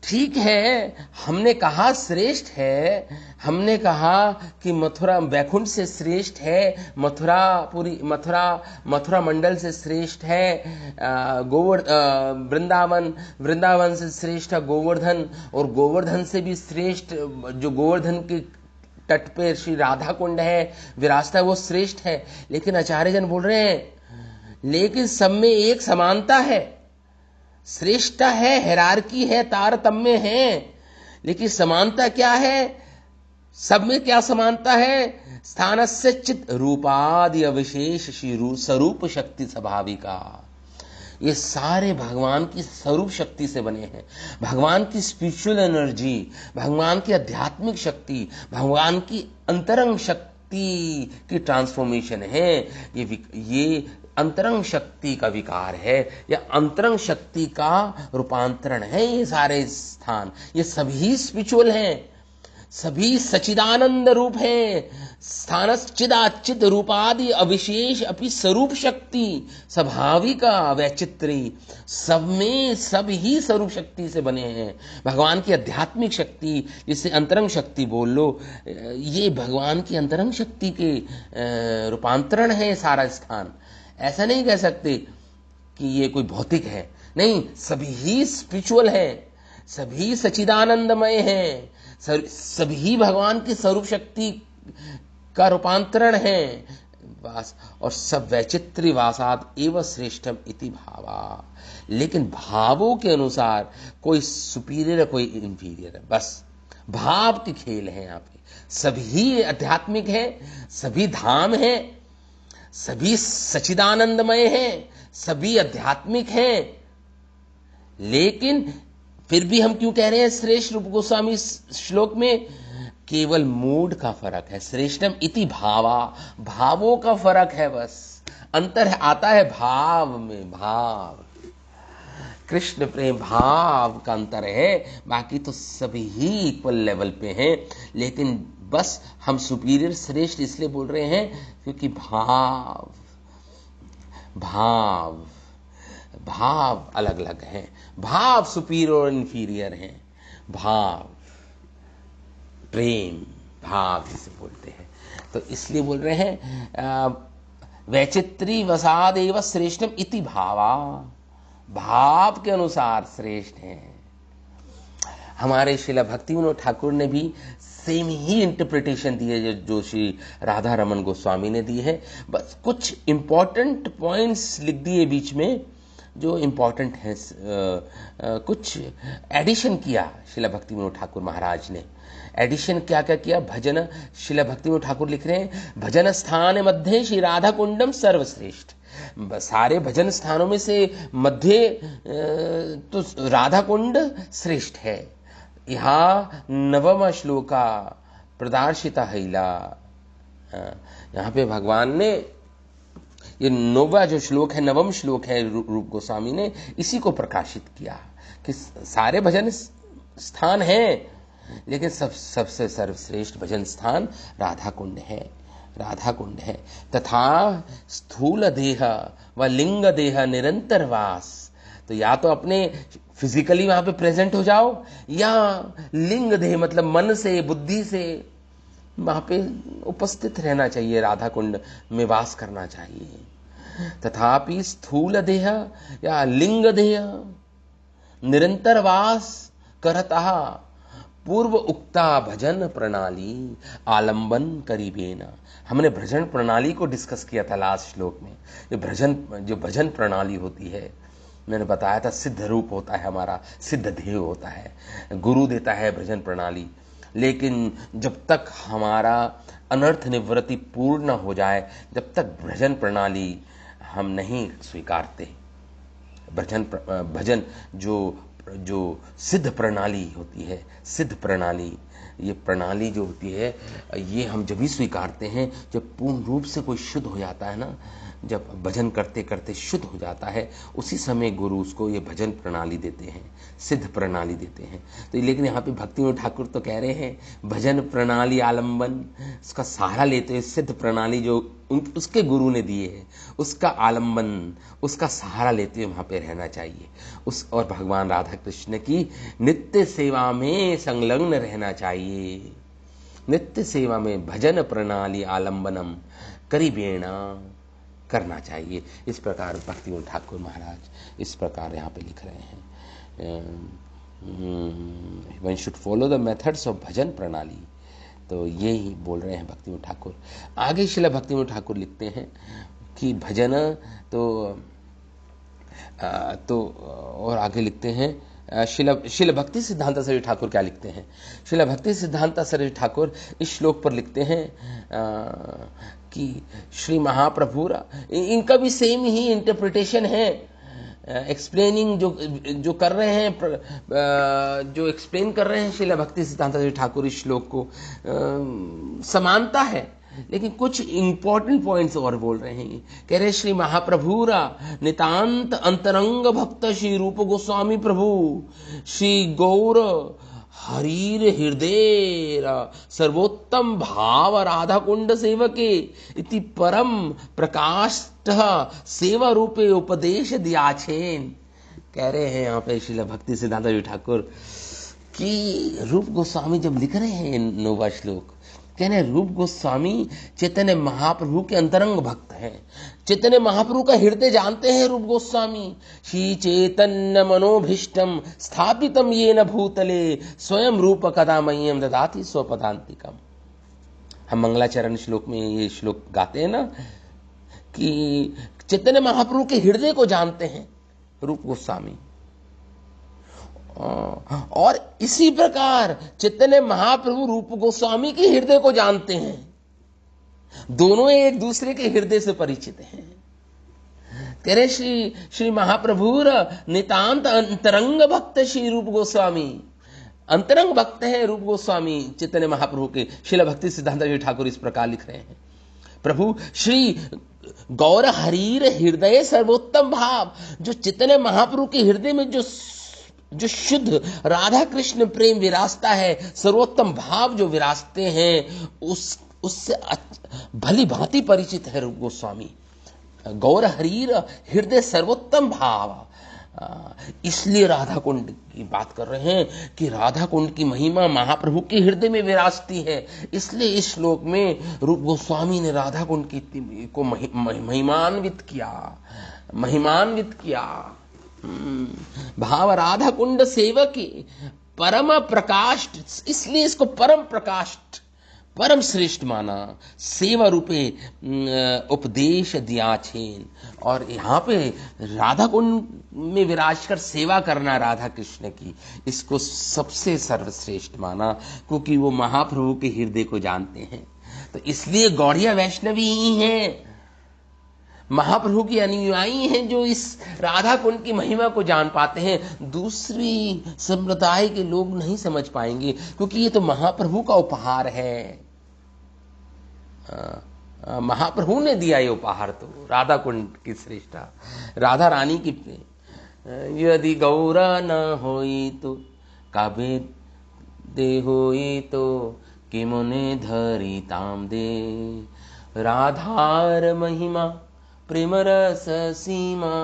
Speaker 1: ठीक है, हमने कहा श्रेष्ठ है, हमने कहा कि मथुरा वैकुंठ से श्रेष्ठ है, मथुरा मंडल से श्रेष्ठ है वृंदावन से श्रेष्ठ है गोवर्धन, और गोवर्धन से भी श्रेष्ठ जो गोवर्धन के तट पे श्री राधा कुंड है विरासता है, वो श्रेष्ठ है। लेकिन आचार्य जन बोल रहे हैं लेकिन सब में एक समानता है, श्रेष्ठता है, हेरारकी है, तारतम्य है, लेकिन समानता क्या है, सब में क्या समानता है, स्थानस्य चित रूपादि अविशेष स्वरूप शक्ति स्वाभाविका। ये सारे भगवान की स्वरूप शक्ति से बने हैं, भगवान की स्पिरिचुअल एनर्जी, भगवान की आध्यात्मिक शक्ति, भगवान की अंतरंग शक्ति की ट्रांसफॉर्मेशन है। ये अंतरंग शक्ति का विकार है, या अंतरंग शक्ति का रूपांतरण है। ये सारे स्थान, ये सभी स्पिरिचुअल हैं, सभी सचिदानंद रूप हैं। स्थानश्चिदाचिद रूपादि अविशेष अपि स्वरूप शक्ति स्वाभाविका वैचित्री, सब में सब ही स्वरूप शक्ति से बने हैं। भगवान की आध्यात्मिक शक्ति, जिसे अंतरंग शक्ति बोल लो, ये भगवान की अंतरंग शक्ति के रूपांतरण है सारा स्थान। ऐसा नहीं कह सकते कि ये कोई भौतिक है, नहीं, सभी ही स्पिरिचुअल है, सभी सचिदानंदमय हैं, सभी भगवान की स्वरूप शक्ति का रूपांतरण है वास, और सब वैचित्री वासाद एवं श्रेष्ठम इति भावा। लेकिन भावों के अनुसार कोई सुपीरियर है, कोई इंफीरियर है, बस भाव के खेल हैं यहाँ पे। सभी आध्यात्मिक है, सभी धाम है, सभी सचिदानंदमय हैं, सभी आध्यात्मिक हैं, लेकिन फिर भी हम क्यों कह रहे हैं श्रेष्ठ? रूप गोस्वामी श्लोक में केवल मूड का फर्क है, श्रेष्ठम इति भावा, भावों का फर्क है, बस अंतर आता है भाव में, भाव कृष्ण प्रेम भाव का अंतर है, बाकी तो सभी ही इक्वल लेवल पे हैं। लेकिन बस हम सुपीरियर श्रेष्ठ इसलिए बोल रहे हैं क्योंकि भाव भाव भाव अलग अलग हैं, भाव सुपीरियर और इंफीरियर हैं। भाव प्रेम भाव जिसे बोलते हैं, तो इसलिए बोल रहे हैं वैचित्री वसाद एवं श्रेष्ठम इति भावा, भाव के अनुसार श्रेष्ठ हैं। हमारे श्रीला भक्तिविनोद ठाकुर ने भी सेम ही इंटरप्रिटेशन दी है जो श्री राधा रमन गोस्वामी ने दी है। बस कुछ इंपॉर्टेंट पॉइंट्स लिख दिए बीच में जो इंपॉर्टेंट है, कुछ एडिशन किया श्रीला भक्तिविनोद ठाकुर महाराज ने। एडिशन क्या क्या किया? भजन, श्रीला भक्तिविनोद ठाकुर लिख रहे हैं भजन स्थान मध्य श्री राधा कुंडम सर्वश्रेष्ठ। सारे भजन स्थानों में से मध्य तो राधा कुंड श्रेष्ठ है। यहाँ नवम श्लोका प्रदर्शिता हैला, यहाँ पे भगवान ने ये नौवा जो श्लोक है, नवम श्लोक है, रूप गोस्वामी ने इसी को प्रकाशित किया कि सारे भजन स्थान हैं, लेकिन सबसे सर्वश्रेष्ठ भजन स्थान राधा कुंड है, राधा कुंड है। तथा स्थूल देह व लिंग देह निरंतर वास, तो या तो अपने फिजिकली वहां पे प्रेजेंट हो जाओ, या लिंग देह मतलब मन से बुद्धि से वहां पे उपस्थित रहना चाहिए, राधा कुंड में वास करना चाहिए। तथापि स्थूल देह या लिंग देह निरंतर वास करतः पूर्व उक्ता भजन प्रणाली आलंबन करीबेना। हमने भजन प्रणाली को डिस्कस किया था लास्ट श्लोक में। जो भजन प्रणाली होती है, मैंने बताया था सिद्ध रूप होता है हमारा, सिद्ध ध्येय होता है, गुरु देता है भजन प्रणाली। लेकिन जब तक हमारा अनर्थ निवृत्ति पूर्ण न हो जाए, जब तक भजन प्रणाली हम नहीं स्वीकारते, भजन जो सिद्ध प्रणाली होती है, सिद्ध प्रणाली, ये प्रणाली जो होती है, ये हम जब भी स्वीकारते हैं जब पूर्ण रूप से कोई शुद्ध हो जाता है ना, जब भजन करते करते शुद्ध हो जाता है, उसी समय गुरु उसको ये भजन प्रणाली देते हैं, सिद्ध प्रणाली देते हैं। तो लेकिन यहाँ पे भक्तिविनोद ठाकुर तो कह रहे हैं भजन प्रणाली आलंबन, उसका सहारा लेते हुए सिद्ध प्रणाली जो उसके गुरु ने दिए है, उसका आलंबन, उसका सहारा लेते हुए वहाँ पे रहना चाहिए। और भगवान राधा कृष्ण की नित्य सेवा में संलग्न रहना चाहिए। नित्य सेवा में भजन प्रणाली आलंबनम करीबेणा करना चाहिए। इस प्रकार भक्तिविनोद ठाकुर महाराज इस प्रकार यहाँ पे लिख रहे हैं, one should follow the methods of bhajan pranali. तो ये ही बोल रहे हैं भक्तिविनोद ठाकुर। आगे श्रील भक्तिविनोद ठाकुर लिखते हैं कि भजन तो और आगे लिखते हैं श्रील भक्ति सिद्धांत सरस्वती ठाकुर क्या लिखते हैं। श्रील भक्ति सिद्धांत सरस्वती ठाकुर इस श्लोक पर लिखते हैं कि श्री महाप्रभु, इनका भी सेम ही इंटरप्रिटेशन है, एक्सप्लेनिंग जो कर रहे हैं, जो एक्सप्लेन कर रहे हैं श्रील भक्ति सिद्धांत सरस्वती ठाकुर इस श्लोक को, समानता है, लेकिन कुछ इंपॉर्टेंट पॉइंट्स और बोल रहे हैं। कह रहे श्री महाप्रभुरा नितांत अंतरंग भक्त श्री रूप गोस्वामी प्रभु श्री गौर हरीर हृदय सर्वोत्तम भाव राधा कुंड सेवके इति परम प्रकाष्ट सेवा रूपे उपदेश दियाछेन। कह रहे हैं यहाँ पे श्रील भक्ति सिद्धांत ठाकुर कि रूप गोस्वामी जब लिख रहे हैं नौवा श्लोक, कहने रूप गोस्वामी चैतन्य महाप्रभु के अंतरंग भक्त हैं, चैतन्य महाप्रभु का हृदय जानते हैं रूप गोस्वामी। श्री चैतन्य मनोभीष्टम स्थापितम येन भूतले स्वयं रूप कदा मह्यम ददाति स्वपदांतिकम। हम मंगलाचरण श्लोक में ये श्लोक गाते हैं ना कि चैतन्य महाप्रभु के हृदय को जानते हैं रूप गोस्वामी, और इसी प्रकार चैतन्य महाप्रभु रूप गोस्वामी के हृदय को जानते हैं। दोनों एक दूसरे के हृदय से परिचित हैं। कह रहे श्री महाप्रभु नितांत अंतरंग भक्त श्री रूप गोस्वामी, अंतरंग भक्त है रूप गोस्वामी चैतन्य महाप्रभु के। श्रील भक्ति सिद्धांत ठाकुर इस प्रकार लिख रहे हैं, प्रभु श्री गौर हरीर हृदय सर्वोत्तम भाव, जो चैतन्य महाप्रभु के हृदय में जो शुद्ध राधा कृष्ण प्रेम विराजता है, सर्वोत्तम भाव जो विराजते हैं, उससे भली भांति परिचित है रूप गोस्वामी। गौर हरीर हृदय सर्वोत्तम भाव, इसलिए राधा कुंड की बात कर रहे हैं कि राधा कुंड की महिमा महाप्रभु के हृदय में विराजती है। इसलिए इस श्लोक में रूप गोस्वामी ने राधा कुंड को महिमान्वित किया। भाव राधा कुंड सेवकी परम प्रकाष्ट, इसलिए इसको परम प्रकाष्ट, परम श्रेष्ठ माना। सेवा रूपे उपदेश दिया छेन, और यहाँ पे राधा कुंड में विराज कर सेवा करना राधा कृष्ण की, इसको सबसे सर्वश्रेष्ठ माना, क्योंकि वो महाप्रभु के हृदय को जानते हैं। तो इसलिए गौड़िया वैष्णवी ही हैं, महाप्रभु की अनुयायी हैं, जो इस राधा कुंड की महिमा को जान पाते हैं। दूसरी संप्रदाय के लोग नहीं समझ पाएंगे, क्योंकि ये तो महाप्रभु का उपहार है। महाप्रभु ने दिया ये उपहार, तो राधा कुंड की श्रेष्ठा, राधा रानी की प्रेम। यदि गौरा न होई तो काबे दे होई तो किमुने धरी ताम दे, राधार महिमा प्रेम रस सीमा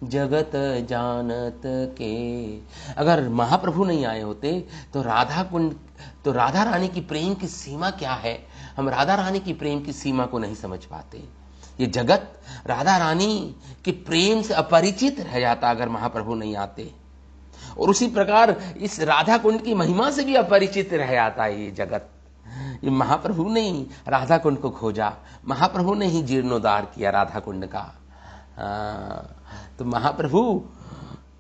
Speaker 1: जगत जानत के। अगर महाप्रभु नहीं आए होते तो राधा रानी की प्रेम की सीमा क्या है, हम राधा रानी की प्रेम की सीमा को नहीं समझ पाते। ये जगत राधा रानी के प्रेम से अपरिचित रह जाता अगर महाप्रभु नहीं आते। और उसी प्रकार इस राधा कुंड की महिमा से भी अपरिचित रह जाता है ये जगत। ये महाप्रभु ने ही राधा कुंड को खोजा, महाप्रभु ने ही जीर्णोद्धार किया राधा कुंड का। तो महाप्रभु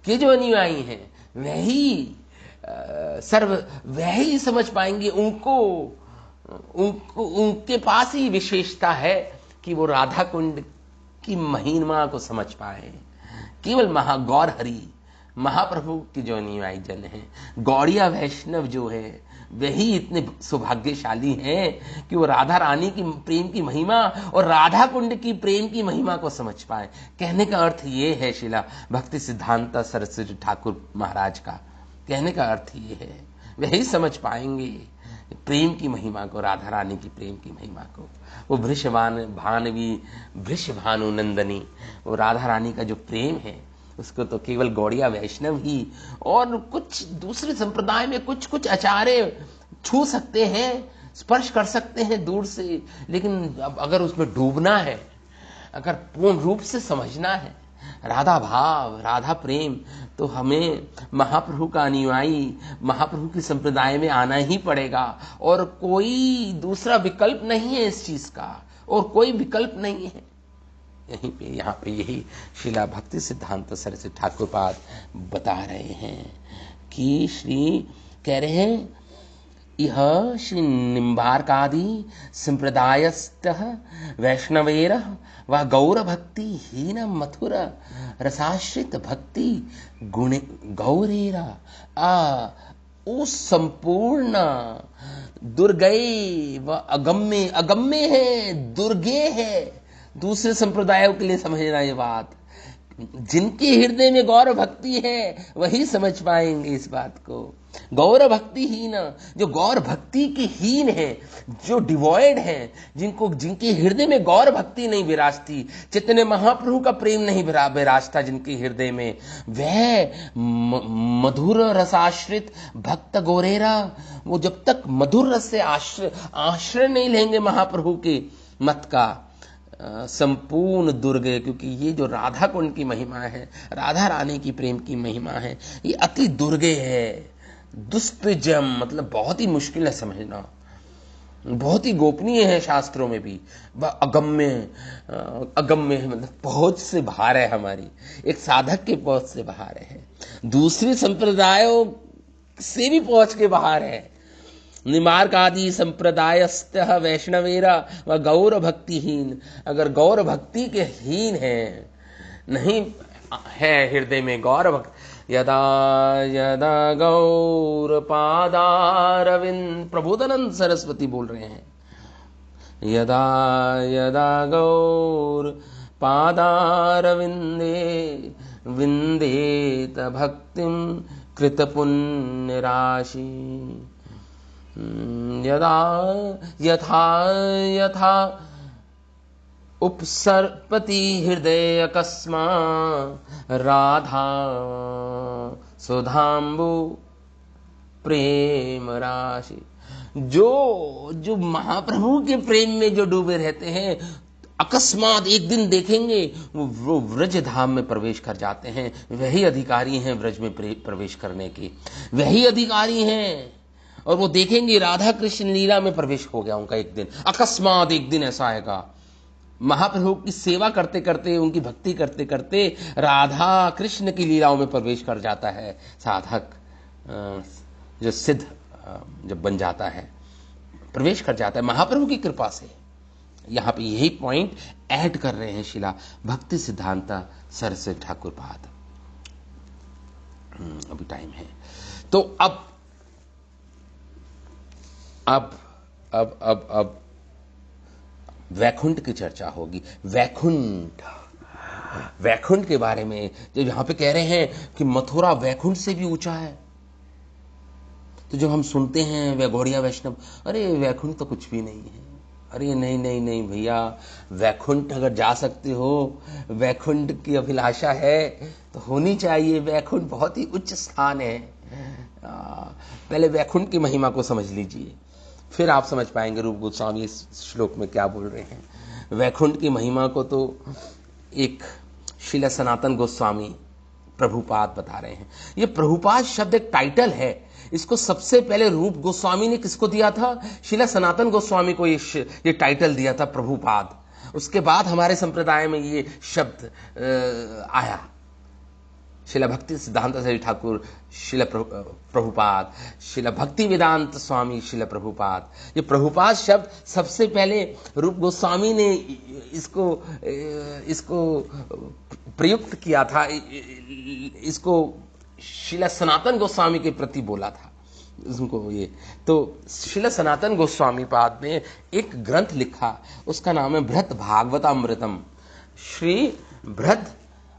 Speaker 1: के जो अनुयायी हैं वही वही समझ पाएंगे। उनको उनके पास ही विशेषता है कि वो राधा कुंड की महिमा को समझ पाए। केवल गौर हरि महाप्रभु के जो अनुयायी जन हैं, गौड़िया वैष्णव जो है, वही इतने सौभाग्यशाली हैं कि वो राधा रानी की प्रेम की महिमा और राधा कुंड की प्रेम की महिमा को समझ पाए। कहने का अर्थ ये है, शिला भक्ति सिद्धांत सरस्वती ठाकुर महाराज का कहने का अर्थ ये है, वही समझ पाएंगे प्रेम की महिमा को, राधा रानी की प्रेम की महिमा को। वो वृषभानु नंदनी, वो राधा रानी का जो प्रेम है उसको तो केवल गौड़िया वैष्णव ही और कुछ दूसरे संप्रदाय में कुछ आचार्य छू सकते हैं, स्पर्श कर सकते हैं दूर से। लेकिन अब अगर उसमें डूबना है, अगर पूर्ण रूप से समझना है राधा भाव, राधा प्रेम, तो हमें महाप्रभु का अनुयायी, महाप्रभु की संप्रदाय में आना ही पड़ेगा। और कोई दूसरा विकल्प नहीं है इस चीज का, और कोई विकल्प नहीं है। यहाँ पे यही श्रीला भक्ति सिद्धांत सरस्वती ठाकुर पाद बता रहे हैं कि श्री कह रहे हैं, यह श्री निम्बार्कादि संप्रदायस्थः वैष्णवेरः व गौर भक्ति हीन मथुर रसाश्रित भक्ति गुण गौरेरा उस संपूर्ण दुर्गय व अगम्य है, दुर्गे है। दूसरे संप्रदायों के लिए समझना ये बात, जिनके हृदय में गौर भक्ति है वही समझ पाएंगे इस बात को। गौर भक्ति हीन, जो गौर भक्ति के हीन है, जो डिवॉइड है, जिनके हृदय में गौर भक्ति नहीं विराजती, जितने महाप्रभु का प्रेम नहीं विराजता जिनके हृदय में, वह मधुर रसाश्रित भक्त गौरेरा, वो जब तक मधुर रस से आश्रय नहीं लेंगे महाप्रभु के मत का, संपूर्ण दुर्गे, क्योंकि ये जो राधा कुंड की महिमा है, राधा रानी की प्रेम की महिमा है, ये अति दुर्गे है, दुष्प्रजम, मतलब बहुत ही मुश्किल है समझना, बहुत ही गोपनीय है शास्त्रों में भी। अगम्य है, मतलब पहुंच से बाहर है, हमारी एक साधक के पहुंच से बाहर है, दूसरे संप्रदायों से भी पहुंच के बाहर है। निमार्क आदि संप्रदायस्थ वैष्णवेरा व गौर भक्तिहीन, अगर गौर भक्ति के हीन है, नहीं है हृदय में गौर भक्ति, यदा यदा गौर पादारविंद, प्रबोधानंद सरस्वती बोल रहे हैं, यदा यदा गौर पादारविंदे विंदेत भक्तिम कृत पुण्य राशि, यदा यथा यथा उपसर्पति हृदय अकस्मा राधा सुधाम्बु प्रेम राशि, जो महाप्रभु के प्रेम में जो डूबे रहते हैं, अकस्मात एक दिन देखेंगे वो व्रज धाम में प्रवेश कर जाते हैं। वही अधिकारी हैं व्रज में प्रवेश करने के, वही अधिकारी हैं। और वो देखेंगे राधा कृष्ण लीला में प्रवेश हो गया उनका एक दिन, अकस्मात एक दिन ऐसा आएगा, महाप्रभु की सेवा करते करते, उनकी भक्ति करते करते राधा कृष्ण की लीलाओं में प्रवेश कर जाता है साधक, जो सिद्ध जब बन जाता है, प्रवेश कर जाता है महाप्रभु की कृपा से। यहां पे यही पॉइंट ऐड कर रहे हैं शिला भक्ति सिद्धांत सरस्वती ठाकुर पाद। अभी टाइम है तो अब वैकुंठ की चर्चा होगी। वैकुंठ के बारे में जब यहां पे कह रहे हैं कि मथुरा वैकुंठ से भी ऊंचा है, तो जब हम सुनते हैं गौड़िया वैष्णव, अरे वैकुंठ तो कुछ भी नहीं है, अरे नहीं नहीं नहीं भैया, वैकुंठ अगर जा सकते हो, वैकुंठ की अभिलाषा है तो होनी चाहिए। वैकुंठ बहुत ही उच्च स्थान है। पहले वैकुंठ की महिमा को समझ लीजिए, फिर आप समझ पाएंगे रूप गोस्वामी इस श्लोक में क्या बोल रहे हैं। वैकुंठ की महिमा को तो एक श्रील सनातन गोस्वामी प्रभुपाद बता रहे हैं। ये प्रभुपाद शब्द एक टाइटल है। इसको सबसे पहले रूप गोस्वामी ने किसको दिया था? श्रीला सनातन गोस्वामी को ये टाइटल दिया था प्रभुपाद। उसके बाद हमारे संप्रदाय में ये शब्द आया। श्रीला भक्ति सिद्धांत सरस्वती ठाकुर श्रीला प्रभुपाद, श्रीला भक्ति वेदांत स्वामी श्रीला प्रभुपाद। ये प्रभुपाद शब्द सबसे पहले रूप गोस्वामी ने इसको प्रयुक्त किया था, इसको श्रीला सनातन गोस्वामी के प्रति बोला था उनको। ये तो श्रीला सनातन गोस्वामी पाद ने एक ग्रंथ लिखा, उसका नाम है बृहत भागवतामृतम, श्री बृहत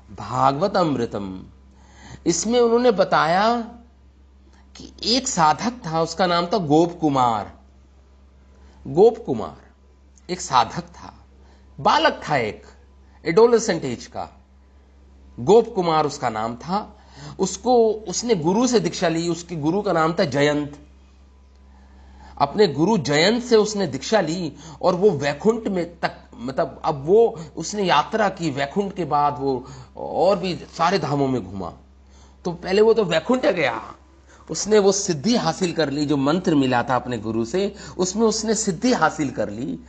Speaker 1: भागवतामृतम। इसमें उन्होंने बताया कि एक साधक था, उसका नाम था गोप कुमार। गोप कुमार एक साधक था, बालक था, एक एडोलेसेंट एज का। गोप कुमार उसका नाम था। उसने गुरु से दीक्षा ली। उसके गुरु का नाम था जयंत। अपने गुरु जयंत से उसने दीक्षा ली और वो वैकुंठ में तक, मतलब अब वो उसने यात्रा की। वैकुंठ के बाद वो और भी सारे धामों में घूमा। तो पहले वो तो वैकुंठ गया, उसने वो सिद्धि हासिल कर ली जो मंत्र मिला था अपने गुरु से, उसमें उसने सिद्धि हासिल कर ली,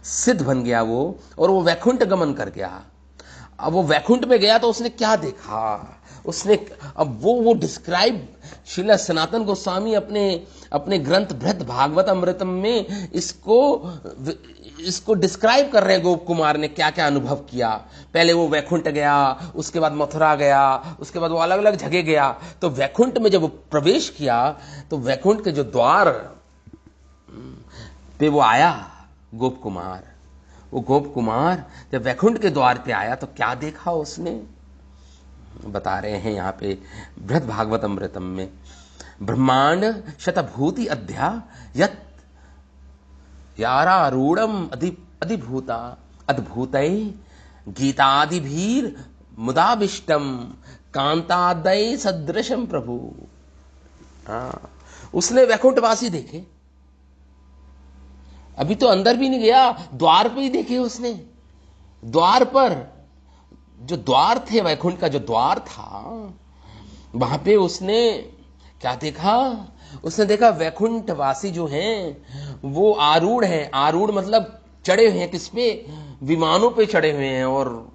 Speaker 1: सिद्ध बन गया वो, और वो वैकुंठ गमन कर गया। अब वो वैकुंठ में गया तो उसने क्या देखा, उसने अब वो डिस्क्राइब श्रीला सनातन गोस्वामी अपने ग्रंथ बृहत भागवतामृतम में इसको डिस्क्राइब कर रहे हैं। गोप कुमार ने क्या क्या अनुभव किया। पहले वो वैकुंठ गया, उसके बाद मथुरा गया, उसके बाद वो अलग अलग जगह गया। तो वैकुंठ में जब वो प्रवेश किया तो वैकुंठ के जो द्वार पे वो आया गोप कुमार। वो गोप कुमार जब वैकुंठ के द्वार पे आया तो क्या देखा उसने, बता रहे हैं यहाँ पे बृहत भागवतामृतम में। ब्रह्मांड शतभूति अध्या यत् यारारूढ़म अधिभूता अद्भुतै गीतादिभीर मुदाविष्टम कांतादय सदृशम प्रभु। उसने वैकुंठवासी देखे। अभी तो अंदर भी नहीं गया, द्वार पे ही देखे उसने। द्वार पर जो द्वार थे, वैकुंठ का जो द्वार था, वहां पे उसने क्या देखा? उसने देखा वैकुंठवासी जो हैं वो आरूढ़ हैं। आरूढ़ मतलब चढ़े हुए हैं। किस पे? विमानों पे चढ़े हुए हैं और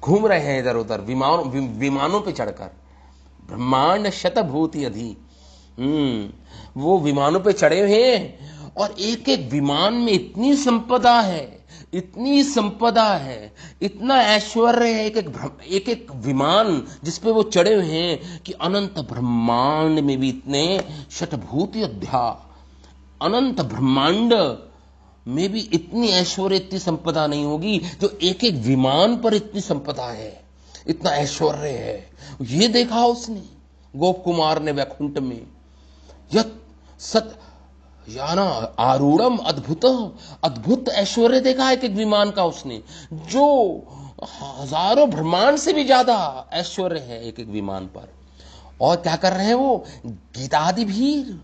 Speaker 1: घूम रहे हैं इधर उधर विमानों पे चढ़कर। ब्रह्मांड शतभूति अधि, वो विमानों पे चढ़े हुए हैं और एक एक विमान में इतनी संपदा है, इतनी संपदा है, इतना ऐश्वर्य है एक एक विमान जिसपे वो चढ़े हुए हैं कि अनंत ब्रह्मांड में भी इतने शतभूति अध्या, अनंत ब्रह्मांड में भी इतनी ऐश्वर्य, इतनी संपदा नहीं होगी जो एक एक विमान पर इतनी संपदा है, इतना ऐश्वर्य है। ये देखा उसने गोप कुमार ने वैकुंठ में। यत् सत याना आरूढ़म अद्भुत ऐश्वर्य देखा एक एक विमान का उसने, जो हजारों ब्रह्मांड से भी ज्यादा ऐश्वर्य है एक एक विमान पर। और क्या कर रहे हैं वो? गीतादि भीर,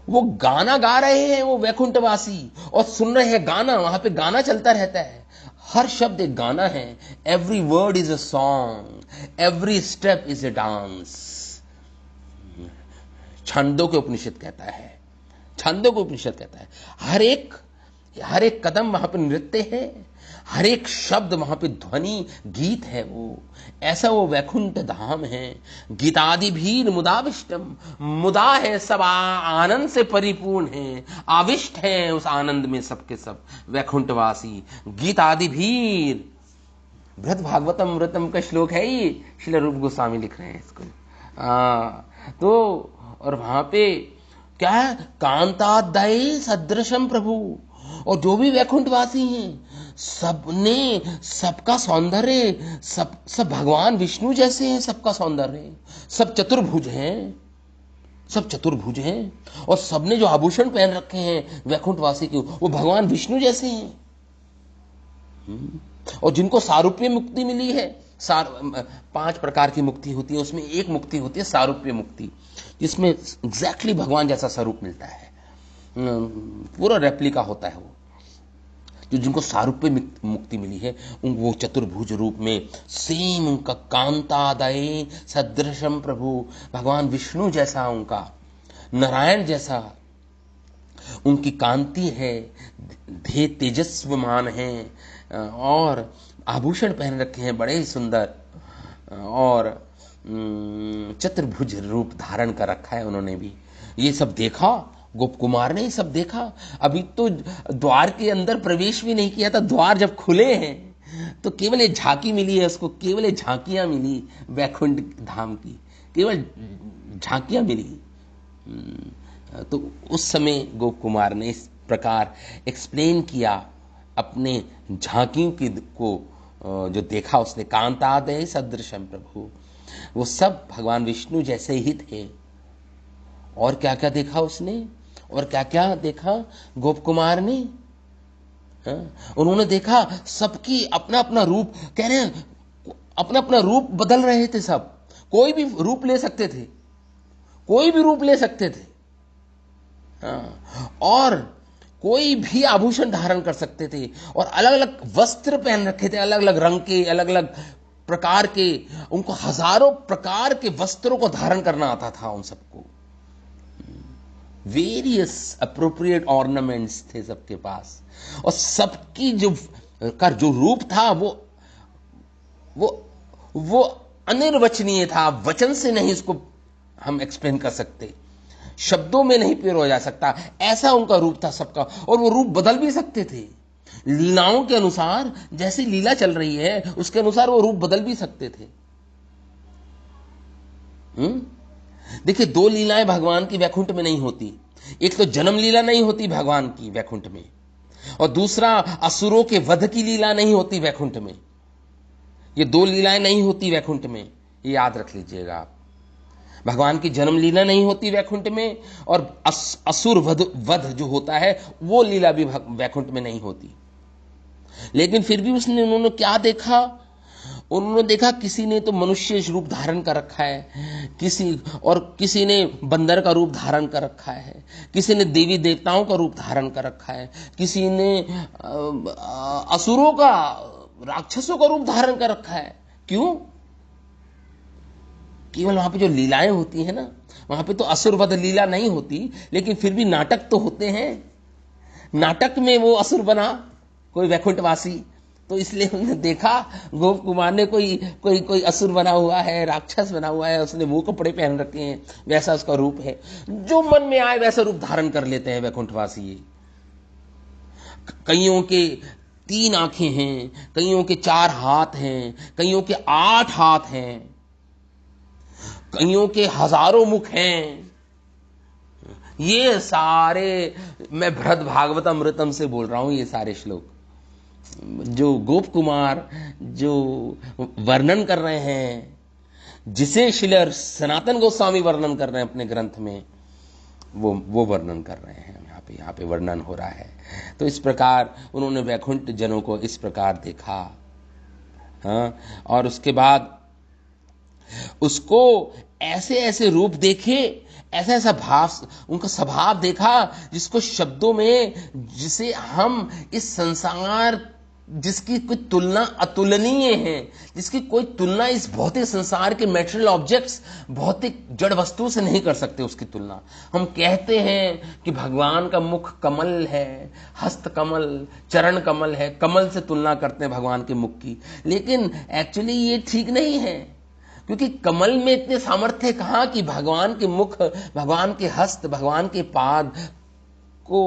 Speaker 1: वो गाना गा रहे हैं वो वैकुंठवासी, और सुन रहे हैं गाना। वहां पे गाना चलता रहता है, हर शब्द एक गाना है। Every word is a song, every step is a dance. छंदों के उपनिषद कहता है, छंदों को उपनिषद कहता है। हर एक कदम वहां पर नृत्य है, हर एक शब्द वहां पे ध्वनि गीत है। वो ऐसा वो वैकुंठ धाम है। गीतादि भीर मुदाविष्टम, मुदा है, सब आनंद से परिपूर्ण है, आविष्ट है उस आनंद में सबके सब वैकुंठवासी। गीतादि भीर, बृहत भागवतामृतम का श्लोक है ये, श्रील रूप गोस्वामी लिख रहे हैं इसको। तो और वहां पे क्या है? कांतादय सदृशम प्रभु। और जो भी वैकुंठवासी हैं सबने, सबका सौंदर्य सब भगवान विष्णु जैसे हैं। सबका सौंदर्य, सब चतुर्भुज हैं, सब चतुर्भुज हैं। और सबने जो आभूषण पहन रखे हैं वैकुंठवासी के, वो भगवान विष्णु जैसे हैं। और जिनको सारूप्य मुक्ति मिली है, 5 प्रकार की मुक्ति होती है, उसमें एक मुक्ति होती है सारूप्य मुक्ति, जिसमें एग्जैक्टली भगवान जैसा स्वरूप मिलता है, पूरा रेप्लिका होता है वो, जो जिनको सारूप्य मुक्ति मिली है, उन वो चतुर्भुज रूप में सेम उनका कांतादय सदृशम प्रभु, भगवान विष्णु जैसा उनका, नारायण जैसा उनकी कांति है, धे तेजस्वमान है, और आभूषण पहन रखे हैं बड़े ही सुंदर, और चतुर्भुज रूप धारण कर रखा है उन्होंने भी। ये सब देखा गोप कुमार ने, ये सब देखा। अभी तो द्वार के अंदर प्रवेश भी नहीं किया था, द्वार जब खुले हैं तो केवल एक झांकी मिली है उसको, केवल एक झांकियां मिली वैकुंठ धाम की, केवल झांकियां मिली। तो उस समय गोप कुमार ने इस प्रकार एक्सप्लेन किया अपने झांकियों की को, जो देखा उसने, कांतादय सदृशम प्रभु, वो सब भगवान विष्णु जैसे ही थे। और क्या क्या देखा उसने, और क्या क्या देखा गोप कुमार ने, उन्होंने देखा सबकी अपना अपना रूप, कह रहे हैं अपना अपना रूप बदल रहे थे सब, कोई भी रूप ले सकते थे, कोई भी रूप ले सकते थे, और कोई भी आभूषण धारण कर सकते थे, और अलग अलग वस्त्र पहन रखे थे, अलग अलग रंग के, अलग अलग प्रकार के, उनको हजारों प्रकार के वस्त्रों को धारण करना आता था उन सबको। वेरियस अप्रोप्रिएट ऑर्नामेंट्स थे सबके पास, और सबकी जो रूप था वो अनिर्वचनीय था, वचन से नहीं इसको हम एक्सप्लेन कर सकते, शब्दों में नहीं पिरो जा सकता, ऐसा उनका रूप था सबका। और वो रूप बदल भी सकते थे, लीलाओं के अनुसार, जैसी लीला चल रही है उसके अनुसार वो रूप बदल भी सकते थे। देखिए, दो लीलाएं भगवान की वैकुंठ में नहीं होती, एक तो जन्म लीला नहीं होती भगवान की वैकुंठ में, और दूसरा असुरों के वध की लीला नहीं होती वैकुंठ में। ये दो लीलाएं नहीं होती वैकुंठ में, ये याद रख लीजिएगा आप। भगवान की जन्म लीला नहीं होती वैकुंठ में, और असुर वध जो होता है वो लीला भी वैकुंठ में नहीं होती। लेकिन फिर भी उन्होंने क्या देखा, उन्होंने देखा किसी ने तो मनुष्य रूप धारण कर रखा है, किसी ने बंदर का रूप धारण कर रखा है, किसी ने देवी देवताओं का रूप धारण कर रखा है, किसी ने असुरों का, राक्षसों का रूप धारण कर रखा है। क्यों? केवल वहां पे जो लीलाएं होती है ना, वहां पे तो असुरवध लीला नहीं होती, लेकिन फिर भी नाटक तो होते हैं। नाटक में वो असुर बना कोई वैकुंठवासी, तो इसलिए उन्होंने देखा गोप कुमार ने कोई असुर बना हुआ है, राक्षस बना हुआ है, उसने वो कपड़े पहन रखे हैं, वैसा उसका रूप है। जो मन में आए वैसा रूप धारण कर लेते हैं वैकुंठवासी। कईयों के 3 आंखें हैं, कईयों के 4 हाथ हैं, कईयों के 8 हाथ हैं, कईयों के हजारों मुख हैं। ये सारे, मैं बृहद भागवत अमृतम से बोल रहा हूं, ये सारे श्लोक जो गोप कुमार जो वर्णन कर रहे हैं, जिसे श्रील सनातन गोस्वामी वर्णन कर रहे हैं अपने ग्रंथ में, वो वर्णन कर रहे हैं यहाँ पे वर्णन हो रहा है। तो इस प्रकार उन्होंने वैकुंठ जनों को इस प्रकार देखा। हाँ, और उसके बाद उसको ऐसे ऐसे रूप देखे, ऐसा ऐसा भाव, उनका स्वभाव देखा जिसको शब्दों में, जिसे हम इस संसार, जिसकी कोई तुलना अतुलनीय है, जिसकी कोई तुलना इस भौतिक संसार के मैटेरियल ऑब्जेक्ट्स, भौतिक जड़ वस्तु से नहीं कर सकते उसकी तुलना। हम कहते हैं कि भगवान का मुख कमल है, हस्त कमल, चरण कमल है, कमल से तुलना करते हैं भगवान के मुख की, लेकिन एक्चुअली ये ठीक नहीं है, क्योंकि कमल में इतने सामर्थ्य कहां कि भगवान के मुख, भगवान के हस्त, भगवान के पाद को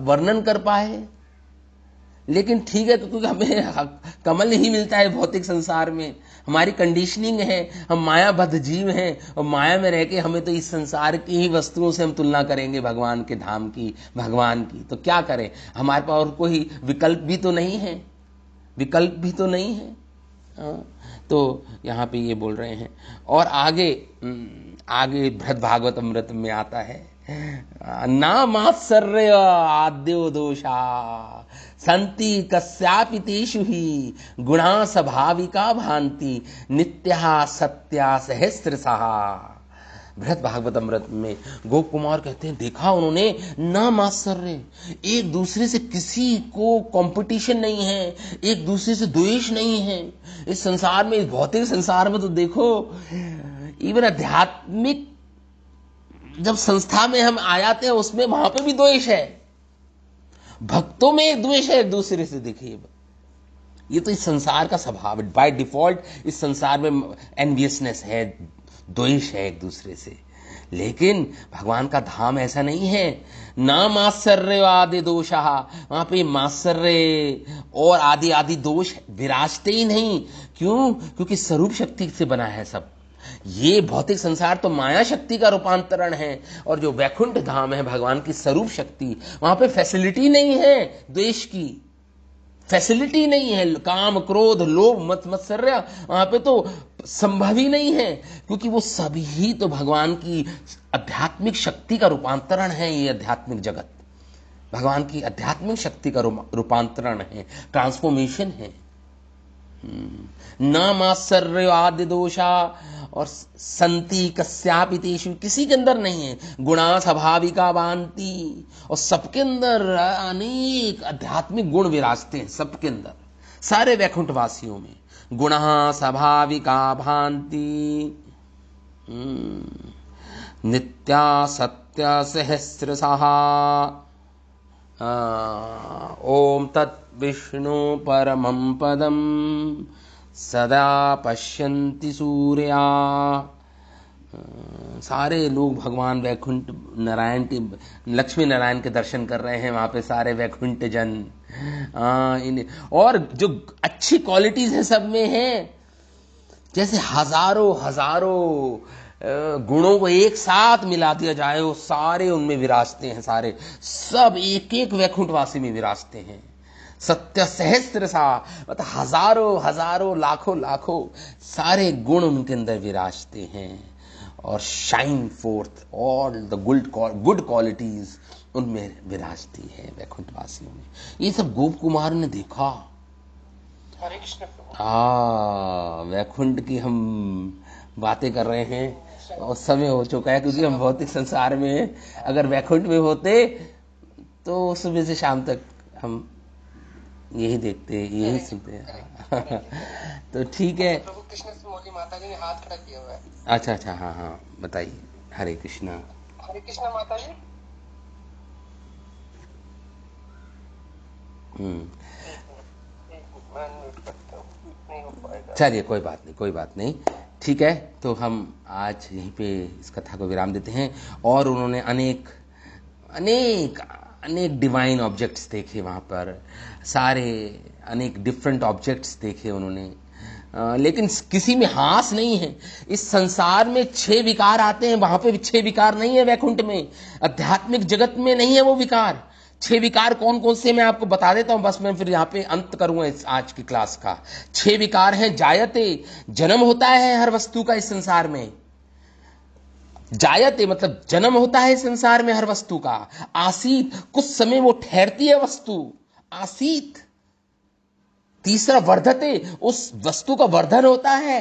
Speaker 1: वर्णन कर पाए। लेकिन ठीक है, क्योंकि हमें कमल ही मिलता है भौतिक संसार में, हमारी कंडीशनिंग है, हम मायाबद्ध जीव हैं, और माया में रह के हमें तो इस संसार की ही वस्तुओं से हम तुलना करेंगे भगवान के धाम की, भगवान की। तो क्या करें, हमारे पास और कोई विकल्प भी तो नहीं है, विकल्प भी तो नहीं है। तो यहाँ पे ये बोल रहे हैं। और आगे बृहद भागवत अमृत में आता है, नामात्सर्य आद्यो दोषा संति कस्यापि तेषु ही गुणा स्वाभाविका भांति नित्या सत्या सहस्रशः। बृहद भागवत अमृत में गोप कुमार कहते हैं देखा उन्होंने ना मात्सर्य, एक दूसरे से किसी को कंपटीशन नहीं है, एक दूसरे से द्वेष नहीं है। इस संसार में, इस भौतिक संसार में तो देखो, इवन आध्यात्मिक जब संस्था में हम आ जाते हैं उसमें वहां पे भी द्वेष है, भक्तों में एक द्वेष है एक दूसरे से। देखिए ये तो इस संसार का स्वभाव है, बाय डिफॉल्ट इस संसार में एनवियसनेस है, द्वेष है एक दूसरे से। लेकिन भगवान का धाम ऐसा नहीं है। ना मात्सर्य आदि दोषा, वहां पे मात्सर्य और आदि आदि दोष विराजते ही नहीं। क्यों? क्योंकि स्वरूप शक्ति से बना है सब। ये भौतिक संसार तो माया शक्ति का रूपांतरण है, और जो वैकुंठ धाम है भगवान की स्वरूप शक्ति, वहां पे फैसिलिटी नहीं है द्वेष की, फैसिलिटी नहीं है, काम क्रोध लोभ मत मत्सर्य वहां पे तो संभव ही नहीं है, क्योंकि वो सभी तो भगवान की आध्यात्मिक शक्ति का रूपांतरण है। ये आध्यात्मिक जगत भगवान की आध्यात्मिक शक्ति का रूपांतरण है, ट्रांसफॉर्मेशन है। न मात्सर्य आदि दोषा, और संति कस्यापि तेषु, किसी के अंदर नहीं है। गुणा स्वाभाविका भांति, और सबके अंदर अनेक आध्यात्मिक गुण विराजते हैं, सबके अंदर, सारे वैकुंठ वासियों में गुणा स्वाभाविका भांति। नित्या सत्य सहस्रशः, ओम तत् विष्णु परमं पदम सदा पश्यन्ति सूर्या। सारे लोग भगवान वैकुंठ नारायण के, लक्ष्मी नारायण के दर्शन कर रहे हैं वहां पे सारे वैकुंठ जन। और जो अच्छी क्वालिटीज है सब में है, जैसे हजारों हजारों गुणों को एक साथ मिला दिया जाए, वो सारे उनमें विराजते हैं, सारे सब एक एक वैकुंठवासी में विराजते हैं। सत्य सहस्त्र सा, मतलब हजारों हजारों लाखों लाखों सारे गुण उनके अंदर विराजते हैं, और shine fourth all the good qualities उनमें विराजती है वैकुंठवासियों में। ये सब गोप कुमार ने देखा।
Speaker 2: हरे कृष्ण।
Speaker 1: वैकुंठ की हम बातें कर रहे हैं और समय हो चुका है, क्योंकि हम भौतिक संसार में अगर वैकुंठ में होते तो सुबह से शाम तक हम यही देखते, यही सुनते हैं। तो ठीक है।
Speaker 2: प्रभु कृष्ण से मोदी माता जी ने हाथ खड़ा किया हुआ है।
Speaker 1: अच्छा अच्छा, हाँ हाँ बताइए। हरे कृष्णा।
Speaker 2: हरे कृष्ण माता जी। मैं म्यूट करता हूँ, नहीं हो पाएगा।
Speaker 1: चलिए कोई बात नहीं, कोई बात नहीं, ठीक है। तो हम आज यहीं पे इस कथा को विराम देते हैं। और उन्होंने अनेक अनेक अनेक डिवाइन ऑब्जेक्ट्स देखे वहाँ पर, सारे अनेक डिफरेंट ऑब्जेक्ट्स देखे उन्होंने, लेकिन किसी में हास नहीं है। इस संसार में 6 विकार आते हैं, वहां पे 6 विकार नहीं है वैकुंठ में, आध्यात्मिक जगत में नहीं है वो विकार। 6 विकार कौन कौन से मैं आपको बता देता हूं, बस मैं फिर यहाँ पे अंत करूंगा इस आज की क्लास का। 6 विकार हैं। जायते, जन्म होता है हर वस्तु का इस संसार में। जायते मतलब जन्म होता है इस संसार में हर वस्तु का। आसीत, कुछ समय वो ठहरती है वस्तु, आसीत। तीसरा वर्धते, उस वस्तु का वर्धन होता है।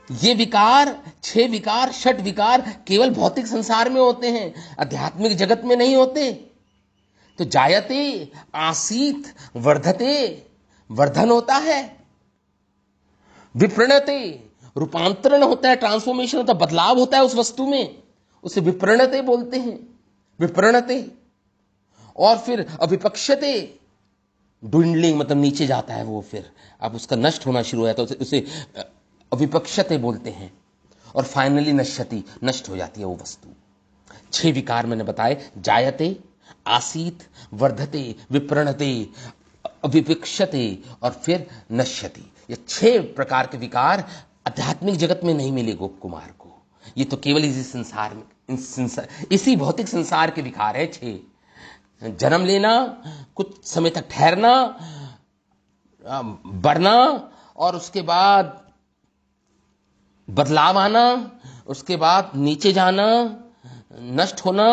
Speaker 1: ये विकार, 6 विकार, 6 विकार केवल भौतिक संसार में होते हैं, आध्यात्मिक जगत में नहीं होते। तो जायते, आसीत, वर्धते, वर्धन होता है। विप्रणते, रूपांतरण होता है, ट्रांसफॉर्मेशन होता है, बदलाव होता है उस वस्तु में, उसे विप्रणते बोलते हैं, विप्रणते। और फिर अविपक्षते, ड्विंडलिंग मतलब नीचे जाता है वो, फिर अब उसका नष्ट होना शुरू हो जाता है, उसे अविपक्षते बोलते हैं। और फाइनली नश्यति, नष्ट हो जाती है वो वस्तु। 6 विकार मैंने बताए, जायते, आसीत, वर्धते, विप्रणते, अविपक्षते और फिर नश्यति। ये 6 प्रकार के विकार आध्यात्मिक जगत में नहीं मिले गोप कुमार को। ये तो केवल इसी संसार में, इसी भौतिक संसार के विकार है 6। जन्म लेना, कुछ समय तक ठहरना, बढ़ना, और उसके बाद बदलाव आना, उसके बाद नीचे जाना, नष्ट होना,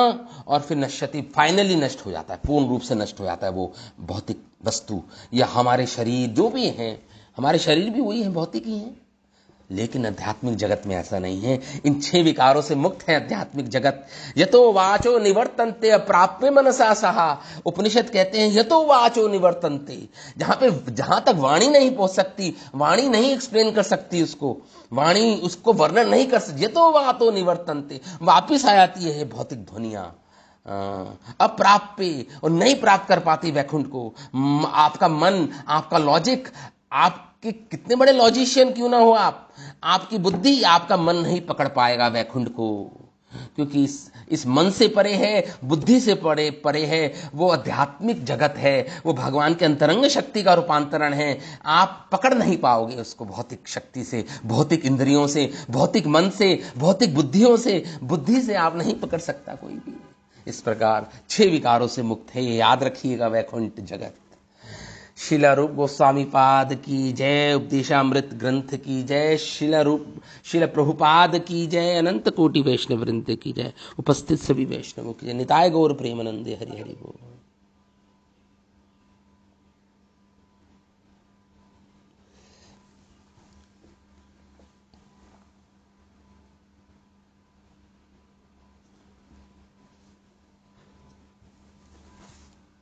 Speaker 1: और फिर नश्यति, फाइनली नष्ट हो जाता है, पूर्ण रूप से नष्ट हो जाता है वो भौतिक वस्तु। या हमारे शरीर जो भी हैं, हमारे शरीर भी वही है, भौतिक ही हैं, लेकिन आध्यात्मिक जगत में ऐसा नहीं है। इन 6 विकारों से मुक्त है आध्यात्मिक जगत। यतो वाचो निवर्तन्ते अप्राप्य मनसा सहा। उपनिषद कहते हैं यतो वाचो निवर्तन्ते, जहां तक वाणी नहीं पहुंच सकती, वाणी नहीं एक्सप्लेन कर सकती उसको, वाणी उसको वर्णन नहीं कर सकती, यतो वाचो निवर्तन्ते, वापिस आ जाती है भौतिक ध्वनियां, अप्राप्य, और नहीं प्राप्त कर पाती वैकुंठ को। आपका मन, आपका लॉजिक, आपके कितने बड़े लॉजिशियन क्यों ना हो आप, आपकी बुद्धि, आपका मन नहीं पकड़ पाएगा वैकुंठ को, क्योंकि इस मन से परे है, बुद्धि से परे है, वो आध्यात्मिक जगत है, वो भगवान के अंतरंग शक्ति का रूपांतरण है। आप पकड़ नहीं पाओगे उसको भौतिक शक्ति से, भौतिक इंद्रियों से, भौतिक मन से, भौतिक बुद्धियों से, बुद्धि से आप नहीं पकड़ सकता कोई भी। इस प्रकार 6 विकारों से मुक्त है, ये याद रखिएगा वैकुंठ जगत। शिला रूप गोस्वामी पाद की जय, उपदेशामृत ग्रंथ की जय, शिला प्रभुपाद की जय, अनंत कोटि वैष्णव वृंद की जय, उपस्थित सभी वैष्णवों की जय। निताय गौर प्रेमानंदे, हरि हरि बोल।